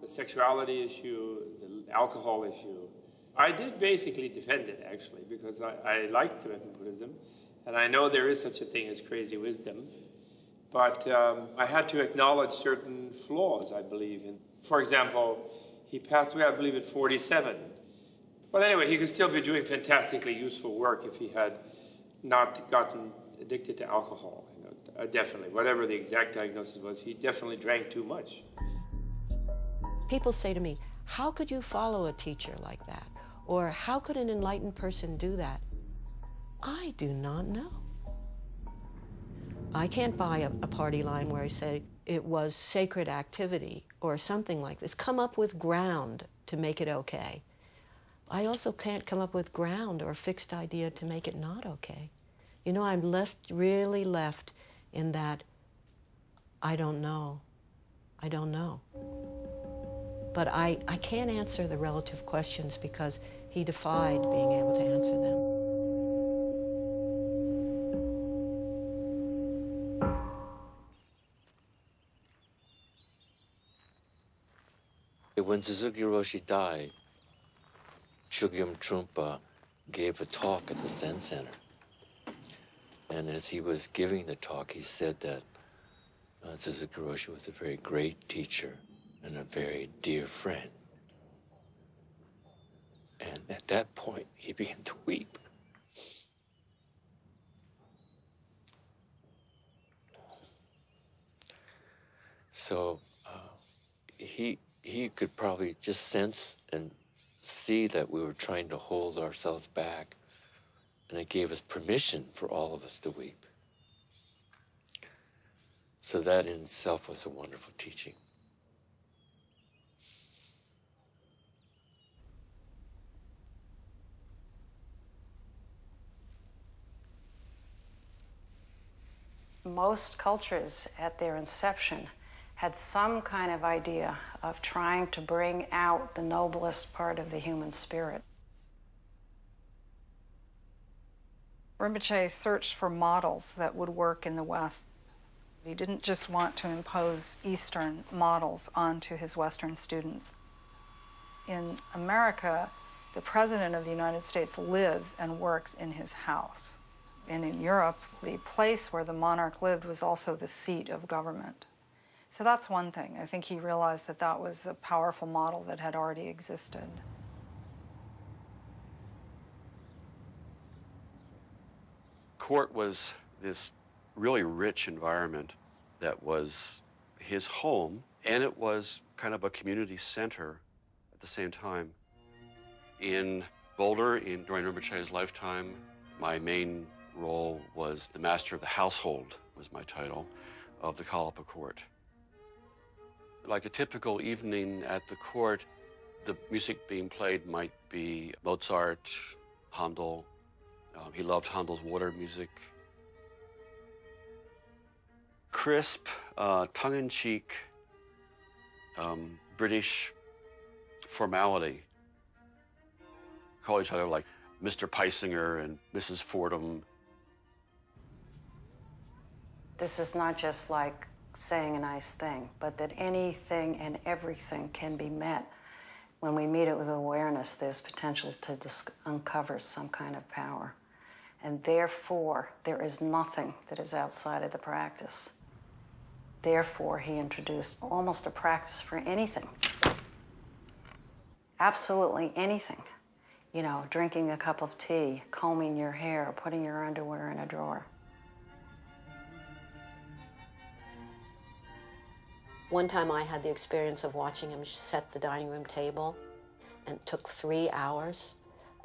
the sexuality issue, the alcohol issue. I did basically defend it, actually, because I like Tibetan Buddhism, and I know there is such a thing as crazy wisdom. But I had to acknowledge certain flaws, I believe. For example, he passed away, I believe, at 47. But anyway, he could still be doing fantastically useful work if he had not gotten addicted to alcohol. Definitely. Whatever the exact diagnosis was, he definitely drank too much. People say to me, how could you follow a teacher like that? Or how could an enlightened person do that? I do not know. I can't buy a party line where I say it was sacred activity or something like this. Come up with ground to make it okay. I also can't come up with ground or a fixed idea to make it not okay. You know, I'm really left in that I don't know. I don't know. But I can't answer the relative questions because he defied being able to answer them. When Suzuki Roshi died, Chogyam Trungpa gave a talk at the Zen Center. And as he was giving the talk, he said that Suzuki Roshi was a very great teacher and a very dear friend. And at that point, he began to weep. So he could probably just sense and see that we were trying to hold ourselves back, and it gave us permission for all of us to weep. So that in itself was a wonderful teaching. Most cultures at their inception had some kind of idea of trying to bring out the noblest part of the human spirit. Rinpoche searched for models that would work in the West. He didn't just want to impose Eastern models onto his Western students. In America, the President of the United States lives and works in his house. And in Europe, the place where the monarch lived was also the seat of government. So that's one thing. I think he realized that that was a powerful model that had already existed. Court was this really rich environment that was his home, and it was kind of a community center at the same time. In Boulder, during Rinpoche's lifetime, my main role was the master of the household, was my title, of the Kalapa court. Like a typical evening at the court, the music being played might be Mozart, Handel. He loved Handel's water music. Crisp, tongue-in-cheek, British formality. Call each other like Mr. Peisinger and Mrs. Fordham. This is not just like saying a nice thing, but that anything and everything can be met. When we meet it with awareness, there's potential to uncover some kind of power. And therefore, there is nothing that is outside of the practice. Therefore, he introduced almost a practice for anything. Absolutely anything. You know, drinking a cup of tea, combing your hair, putting your underwear in a drawer. One time I had the experience of watching him set the dining room table, and it took 3 hours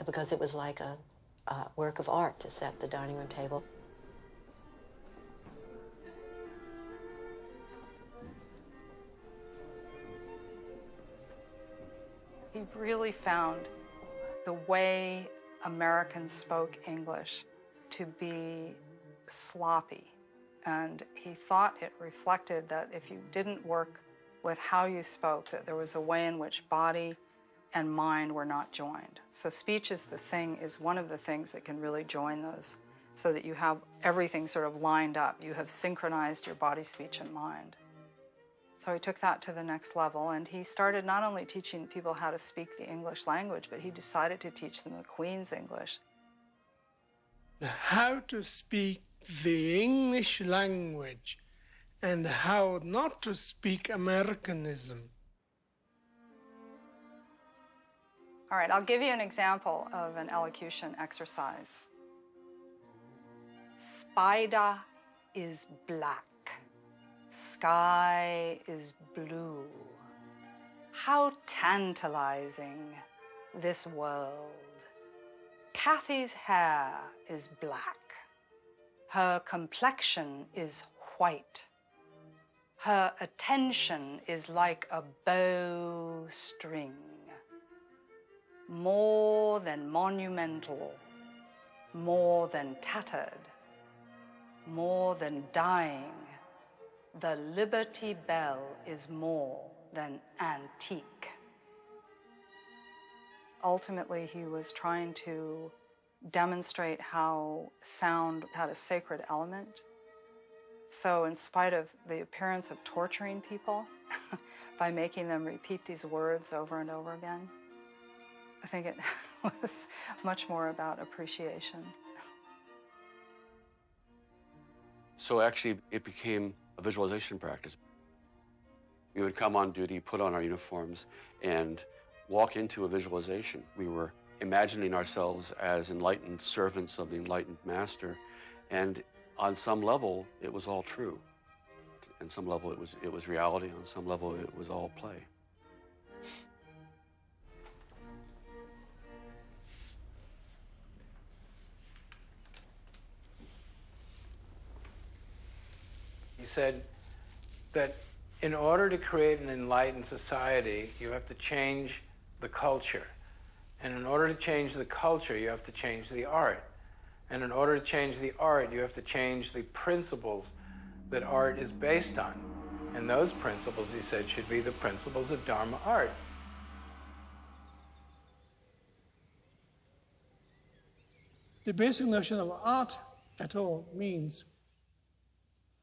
because it was like a work of art to set the dining room table. He really found the way Americans spoke English to be sloppy. And he thought it reflected that if you didn't work with how you spoke, that there was a way in which body and mind were not joined. So speech is one of the things that can really join those, so that you have everything sort of lined up. You have synchronized your body, speech, and mind. So he took that to the next level, and he started not only teaching people how to speak the English language, but he decided to teach them the Queen's English. How to speak the English language and how not to speak Americanism. All right, I'll give you an example of an elocution exercise. Spider is black. Sky is blue. How tantalizing, this world. Kathy's hair is black. Her complexion is white. Her attention is like a bowstring. More than monumental, more than tattered, more than dying, the Liberty Bell is more than antique. Ultimately, he was trying to demonstrate how sound had a sacred element. So in spite of the appearance of torturing people by making them repeat these words over and over again, I think it was much more about appreciation. So actually, it became a visualization practice. We would come on duty, put on our uniforms, and walk into a visualization. We were imagining ourselves as enlightened servants of the enlightened master, and on some level, it was all true. On some level, it was reality. On some level, it was all play. He said that in order to create an enlightened society, you have to change the culture. And in order to change the culture, you have to change the art. And in order to change the art, you have to change the principles that art is based on. And those principles, he said, should be the principles of Dharma art. The basic notion of art at all means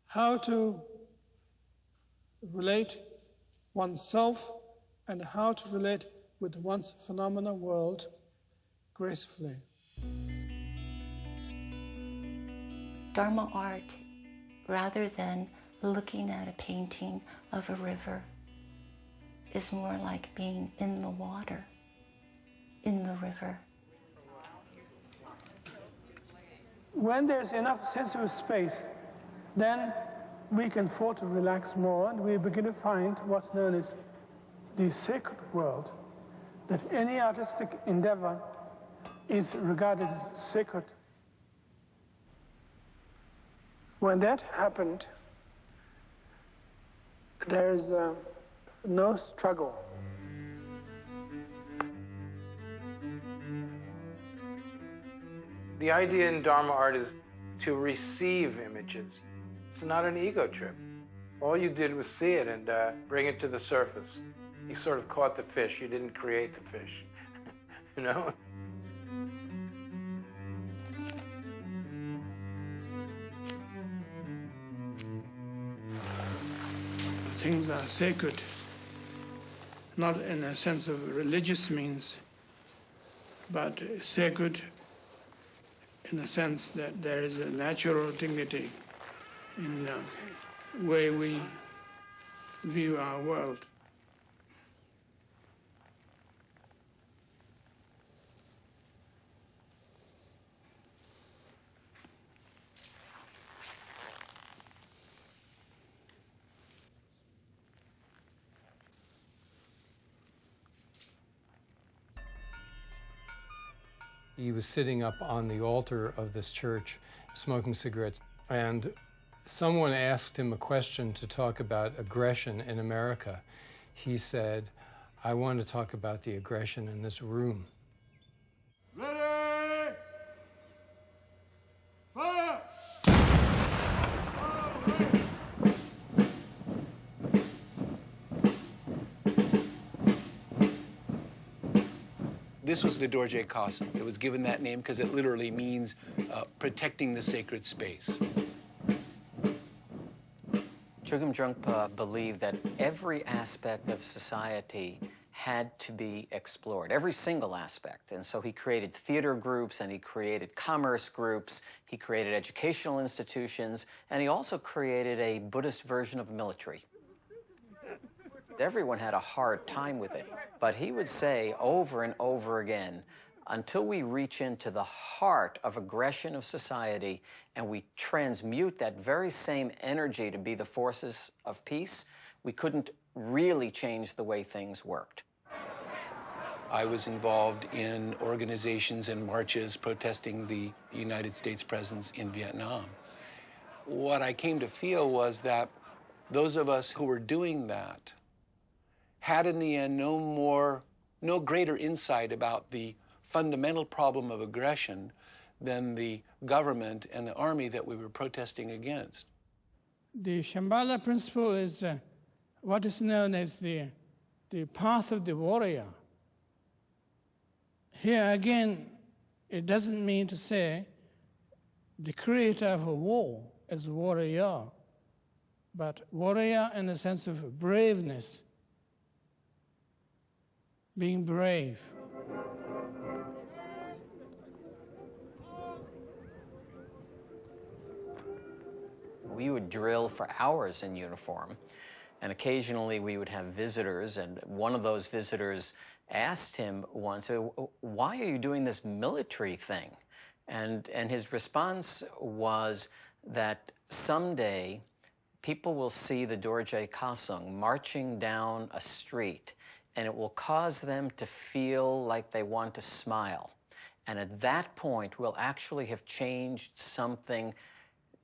how to relate oneself and how to relate with one's phenomenal world gracefully. Dharma art, rather than looking at a painting of a river, is more like being in the water, in the river. When there's enough sensory space, then we can afford to relax more, and we begin to find what's known as the sacred world, that any artistic endeavor is regarded as sacred. When that happened, there is no struggle. The idea in Dharma art is to receive images. It's not an ego trip. All you did was see it and bring it to the surface. You sort of caught the fish. You didn't create the fish, you know? Things are sacred, not in a sense of religious means, but sacred in the sense that there is a natural dignity in the way we view our world. He was sitting up on the altar of this church smoking cigarettes, and someone asked him a question to talk about aggression in America. He said, "I want to talk about the aggression in this room." Ready! Fire! This was the Dorje Khasa. It was given that name because it literally means protecting the sacred space. Chogyam Trungpa believed that every aspect of society had to be explored, every single aspect. And so he created theater groups, and he created commerce groups, he created educational institutions, and he also created a Buddhist version of military. Everyone had a hard time with it, but he would say over and over again, until we reach into the heart of aggression of society and we transmute that very same energy to be the forces of peace, we couldn't really change the way things worked. I was involved in organizations and marches protesting the United States presence in Vietnam. What I came to feel was that those of us who were doing that had in the end no greater insight about the fundamental problem of aggression than the government and the army that we were protesting against. The Shambhala principle is what is known as the path of the warrior. Here again, it doesn't mean to say the creator of a war as a warrior, but warrior in the sense of braveness, being brave. We would drill for hours in uniform, and occasionally we would have visitors, and one of those visitors asked him once, "Why are you doing this military thing?" And his response was that someday people will see the Dorje Kasung marching down a street, and it will cause them to feel like they want to smile. And at that point, we'll actually have changed something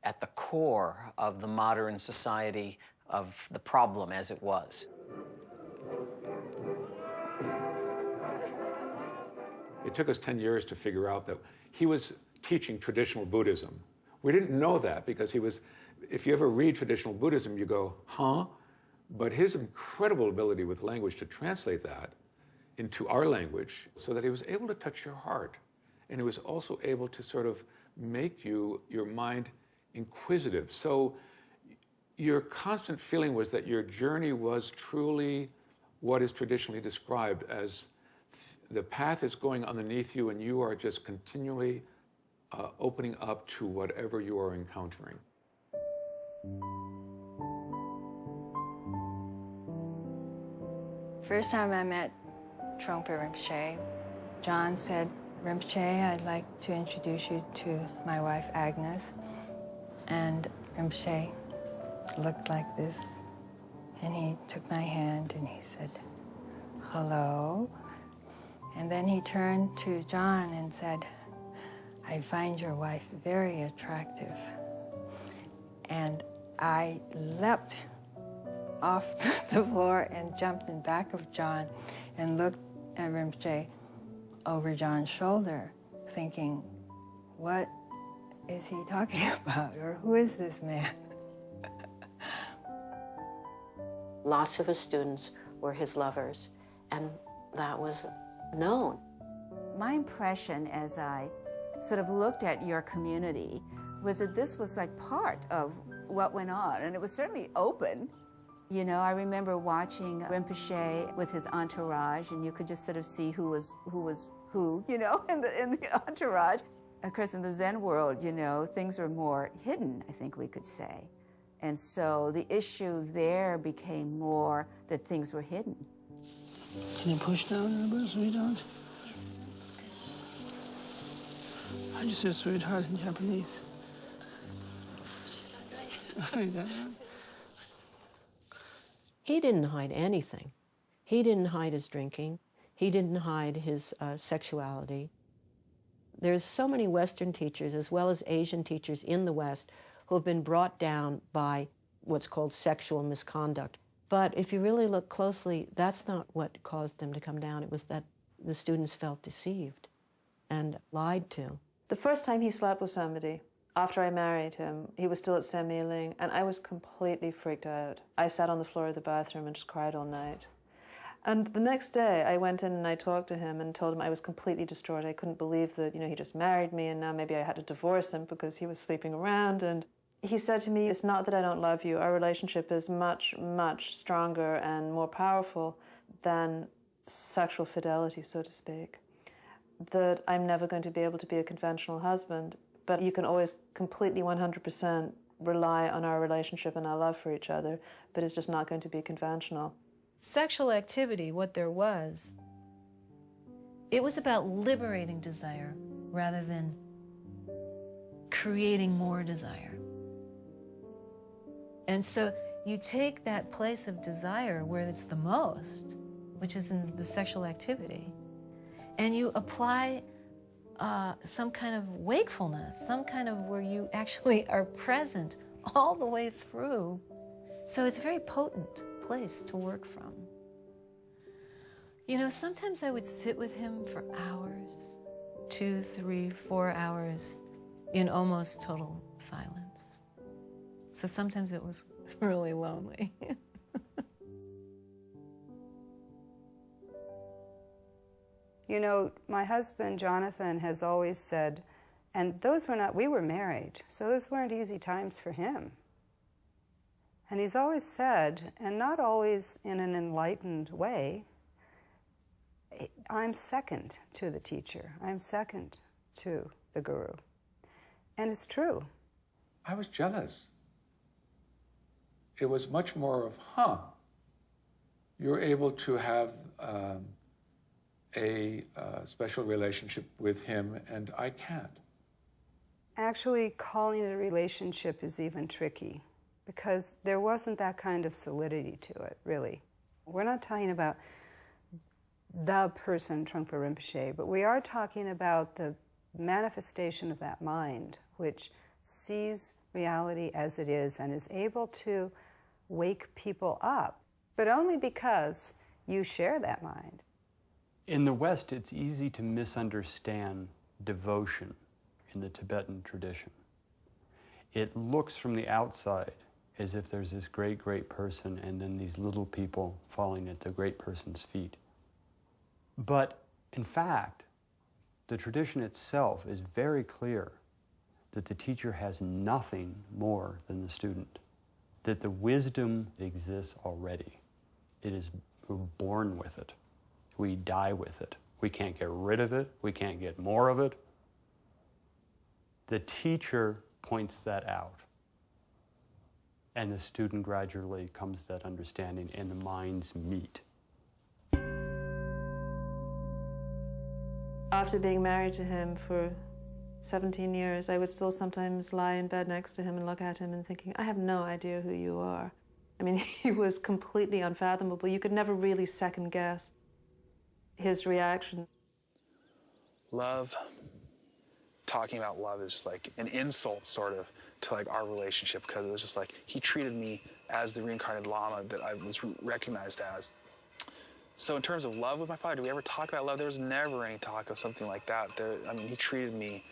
at the core of the modern society, of the problem as it was. It took us 10 years to figure out that he was teaching traditional Buddhism. We didn't know that because he was, if you ever read traditional Buddhism, you go, huh? But his incredible ability with language to translate that into our language so that he was able to touch your heart. And he was also able to sort of make your mind inquisitive. So your constant feeling was that your journey was truly what is traditionally described as the path is going underneath you and you are just continually opening up to whatever you are encountering. First time I met Trungpa Rinpoche, John said, "Rinpoche, I'd like to introduce you to my wife Agnes." And Rinpoche looked like this, and he took my hand and he said, "Hello." And then he turned to John and said, "I find your wife very attractive." And I leapt off the floor and jumped in back of John and looked at Rinpoche over John's shoulder, thinking, what is he talking about? Or who is this man? Lots of his students were his lovers, and that was known. My impression as I sort of looked at your community was that this was like part of what went on, and it was certainly open. You know, I remember watching Rinpoche with his entourage, and you could just sort of see who was who, you know, in the entourage. Of course, in the Zen world, you know, things were more hidden, I think we could say. And so the issue there became more that things were hidden. Can you push down a little bit, sweetheart? How do you say sweetheart in Japanese? He didn't hide anything. He didn't hide his drinking. He didn't hide his sexuality. There's so many Western teachers, as well as Asian teachers in the West, who have been brought down by what's called sexual misconduct. But if you really look closely, that's not what caused them to come down. It was that the students felt deceived and lied to. The first time he slept with somebody, after I married him, he was still at Semiling, and I was completely freaked out. I sat on the floor of the bathroom and just cried all night. And the next day, I went in and I talked to him and told him I was completely distraught. I couldn't believe that, he just married me, and now maybe I had to divorce him because he was sleeping around. And he said to me, "It's not that I don't love you. Our relationship is much, much stronger and more powerful than sexual fidelity, so to speak. That I'm never going to be able to be a conventional husband, but you can always completely 100% rely on our relationship and our love for each other, but it's just not going to be conventional." Sexual activity, what there was, It was about liberating desire rather than creating more desire. And so you take that place of desire where it's the most, which is in the sexual activity, and you apply some kind of wakefulness, some kind of where you actually are present all the way through. So it's a very potent place to work from. You know, sometimes I would sit with him for hours, 2, 3, 4 hours in almost total silence. So sometimes it was really lonely. You know, my husband, Jonathan, has always said, and we were married, so those weren't easy times for him. And he's always said, and not always in an enlightened way, I'm second to the teacher. I'm second to the guru. And it's true. I was jealous. It was much more of, you're able to have a special relationship with him, and I can't. Actually, calling it a relationship is even tricky because there wasn't that kind of solidity to it, really. We're not talking about the person, Trungpa Rinpoche, but we are talking about the manifestation of that mind, which sees reality as it is and is able to wake people up, but only because you share that mind. In the West, it's easy to misunderstand devotion in the Tibetan tradition. It looks from the outside as if there's this great, great person and then these little people falling at the great person's feet. But in fact, the tradition itself is very clear that the teacher has nothing more than the student, that the wisdom exists already. It is, we're born with it. We die with it. We can't get rid of it. We can't get more of it. The teacher points that out. And the student gradually comes to that understanding, and the minds meet. After being married to him for 17 years, I would still sometimes lie in bed next to him and look at him and thinking, I have no idea who you are. I mean, he was completely unfathomable. You could never really second guess his reaction. Love, talking about love is just like an insult sort of to like our relationship, because it was just like he treated me as the reincarnated Lama that I was recognized as. So in terms of love with my father, did we ever talk about love? There was never any talk of something like that. I mean, he treated me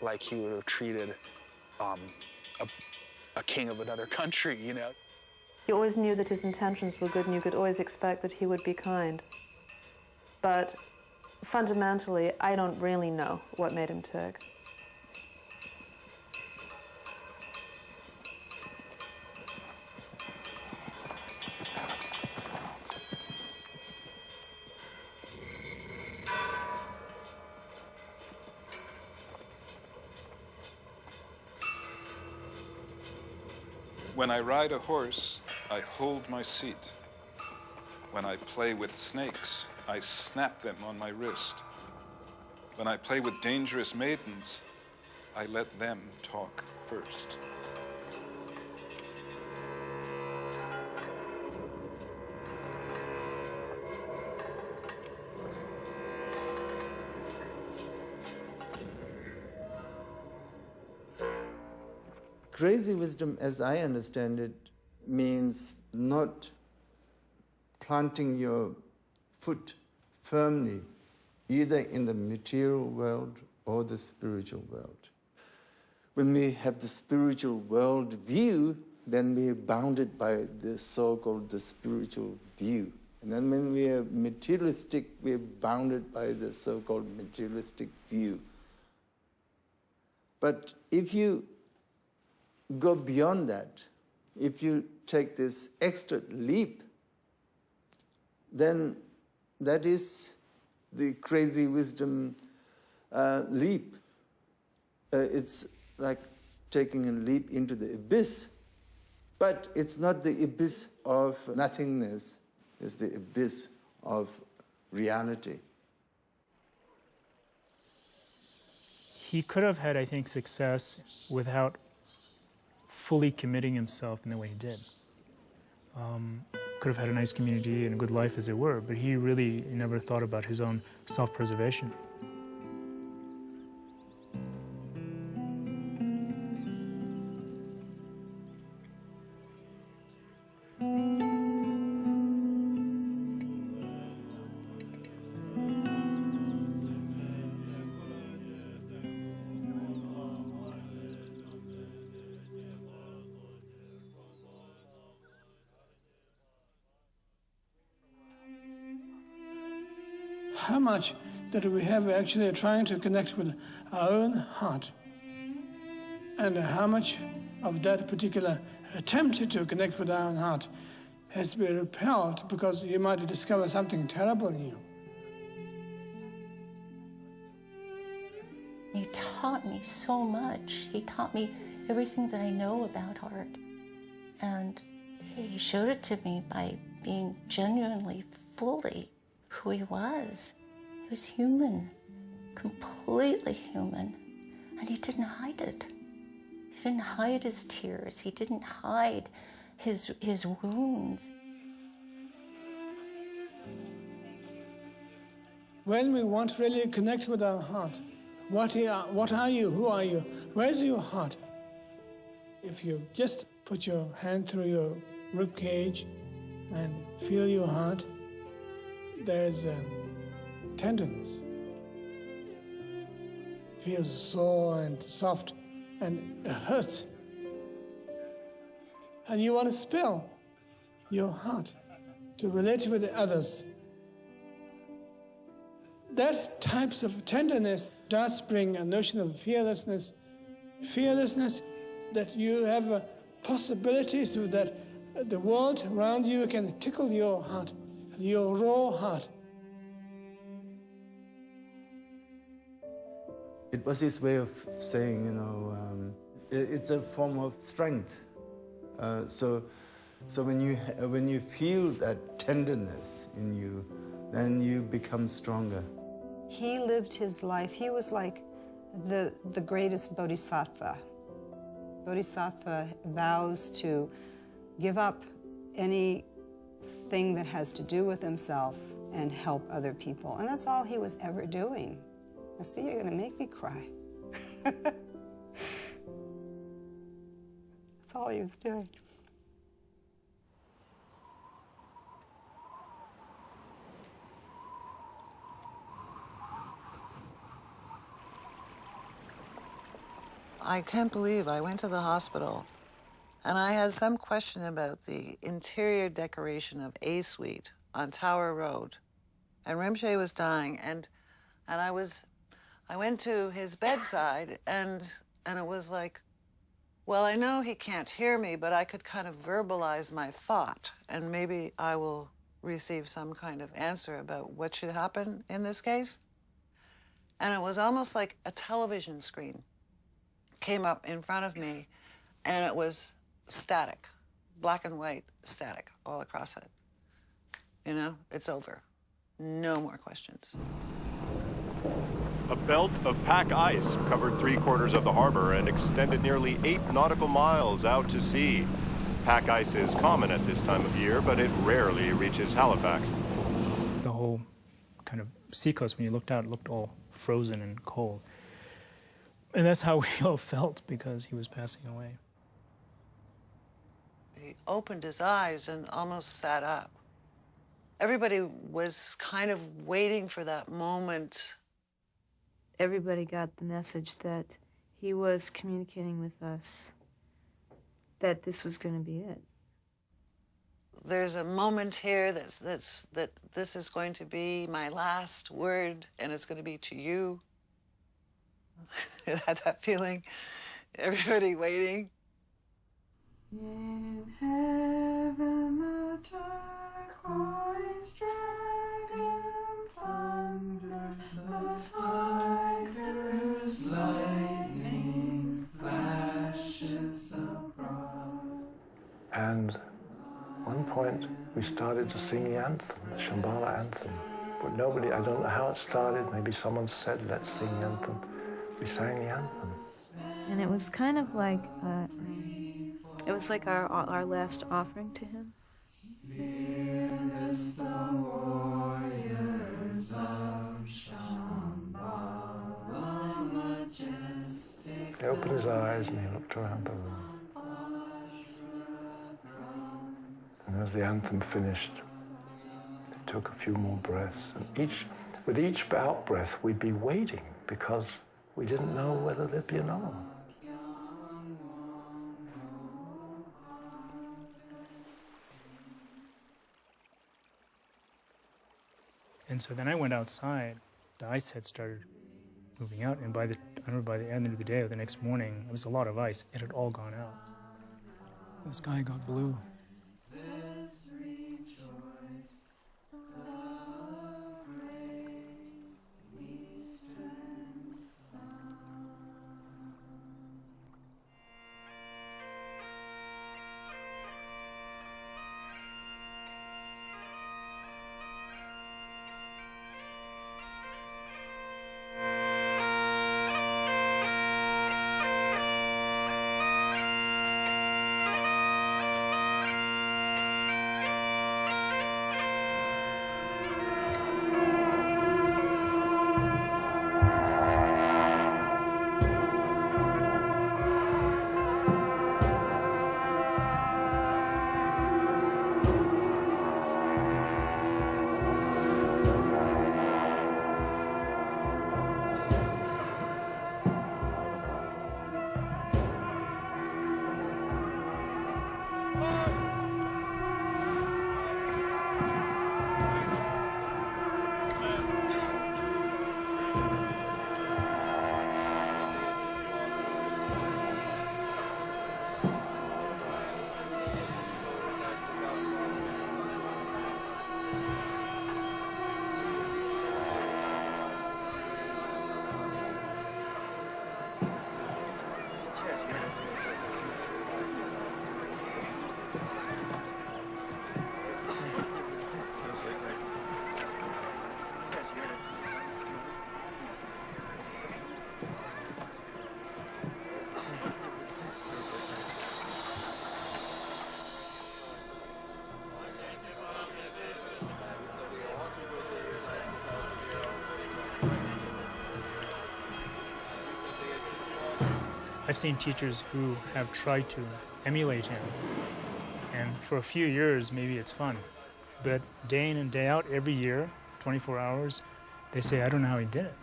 like he would have treated a king of another country, you know? You always knew that his intentions were good, and you could always expect that he would be kind. But fundamentally, I don't really know what made him tick. When I ride a horse, I hold my seat. When I play with snakes, I snap them on my wrist. When I play with dangerous maidens, I let them talk first. Crazy wisdom, as I understand it, means not planting your foot firmly either in the material world or the spiritual world. When we have the spiritual world view, then we are bounded by the so-called the spiritual view. And then when we are materialistic, we are bounded by the so-called materialistic view. But if you go beyond that, if you take this extra leap, then that is the crazy wisdom leap. It's like taking a leap into the abyss, but it's not the abyss of nothingness, it's the abyss of reality. he could have had, I think, success without fully committing himself in the way he did. Could have had a nice community and a good life, as it were, but he really never thought about his own self-preservation. How much that we have actually trying to connect with our own heart, and how much of that particular attempt to connect with our own heart has been repelled because you might discover something terrible in you. He taught me so much. He taught me everything that I know about art. And he showed it to me by being genuinely, fully who he was. He was human, completely human, and he didn't hide it. He didn't hide his tears. He didn't hide his wounds. When we want to really connect with our heart, what are you? Who are you? Where's your heart? If you just put your hand through your rib cage and feel your heart, there's tenderness. It feels sore and soft and it hurts. And you want to spill your heart to relate with others. That types of tenderness does bring a notion of fearlessness. Fearlessness that you have a possibility so that the world around you can tickle your heart, your raw heart. It was his way of saying, it's a form of strength. So when you feel that tenderness in you, then you become stronger. He lived his life. He was like the greatest bodhisattva. Bodhisattva vows to give up anything that has to do with himself and help other people. And that's all he was ever doing. Now, see, you're going to make me cry. That's all he was doing. I can't believe I went to the hospital and I had some question about the interior decoration of A Suite on Tower Road. And Rinpoche was dying, and I went to his bedside, and it was like, well, I know he can't hear me, but I could kind of verbalize my thought, and maybe I will receive some kind of answer about what should happen in this case. And it was almost like a television screen came up in front of me, and it was static, black and white static all across it. You know, it's over. No more questions. A belt of pack ice covered 3/4 of the harbor and extended nearly 8 nautical miles out to sea. Pack ice is common at this time of year, but it rarely reaches Halifax. The whole kind of seacoast, when you looked out, it looked all frozen and cold. And that's how we all felt because he was passing away. He opened his eyes and almost sat up. Everybody was kind of waiting for that moment. Everybody got the message that he was communicating with us, that this was going to be it. There's a moment here that this is going to be my last word, and it's going to be to you. It had that feeling, everybody waiting. In heaven the turquoise dragon thunders, the tiger's lightning flashes abroad. And at one point we started to sing the anthem, the Shambhala anthem. But nobody, I don't know how it started, maybe someone said, let's sing the anthem. we sang the anthem. And it was kind of like, it was like our last offering to him. Fearless the warriors of Shambhala, majestic. He opened his eyes and he looked around the room. And as the anthem finished, he took a few more breaths. And with each out breath, we'd be waiting because we didn't know whether there'd be another one. And so then I went outside. The ice had started moving out, and by the end of the day or the next morning, it was a lot of ice. It had all gone out. The sky got blue. I've seen teachers who have tried to emulate him, and for a few years maybe it's fun, but day in and day out, every year, 24 hours, they say, I don't know how he did it.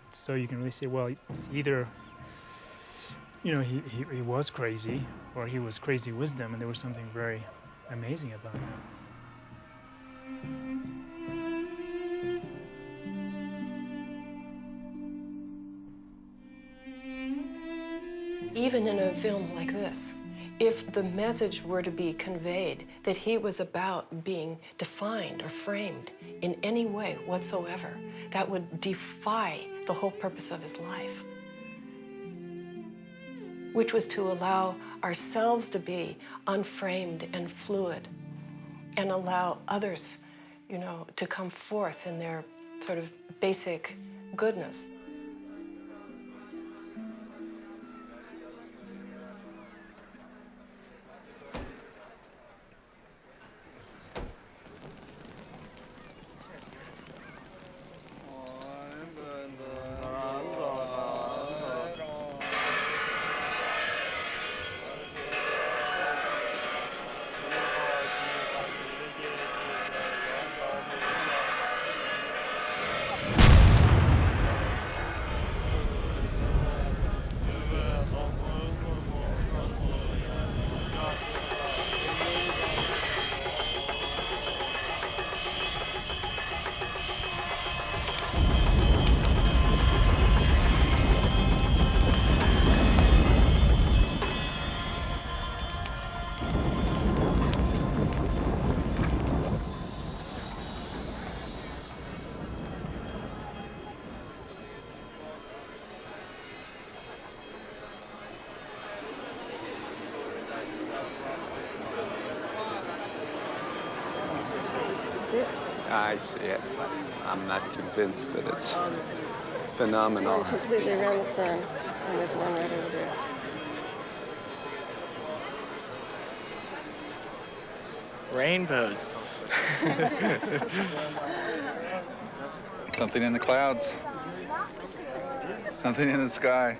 So you can really say, well, it's either, you know, he was crazy, or he was crazy wisdom, and there was something very amazing about it. Even in a film like this, if the message were to be conveyed that he was about being defined or framed in any way whatsoever, that would defy the whole purpose of his life, which was to allow ourselves to be unframed and fluid and allow others, you know, to come forth in their sort of basic goodness. I see it. I'm not convinced that it's phenomenal. One completely around the sun, and there's one right over there. Rainbows. Something in the clouds. Something in the sky.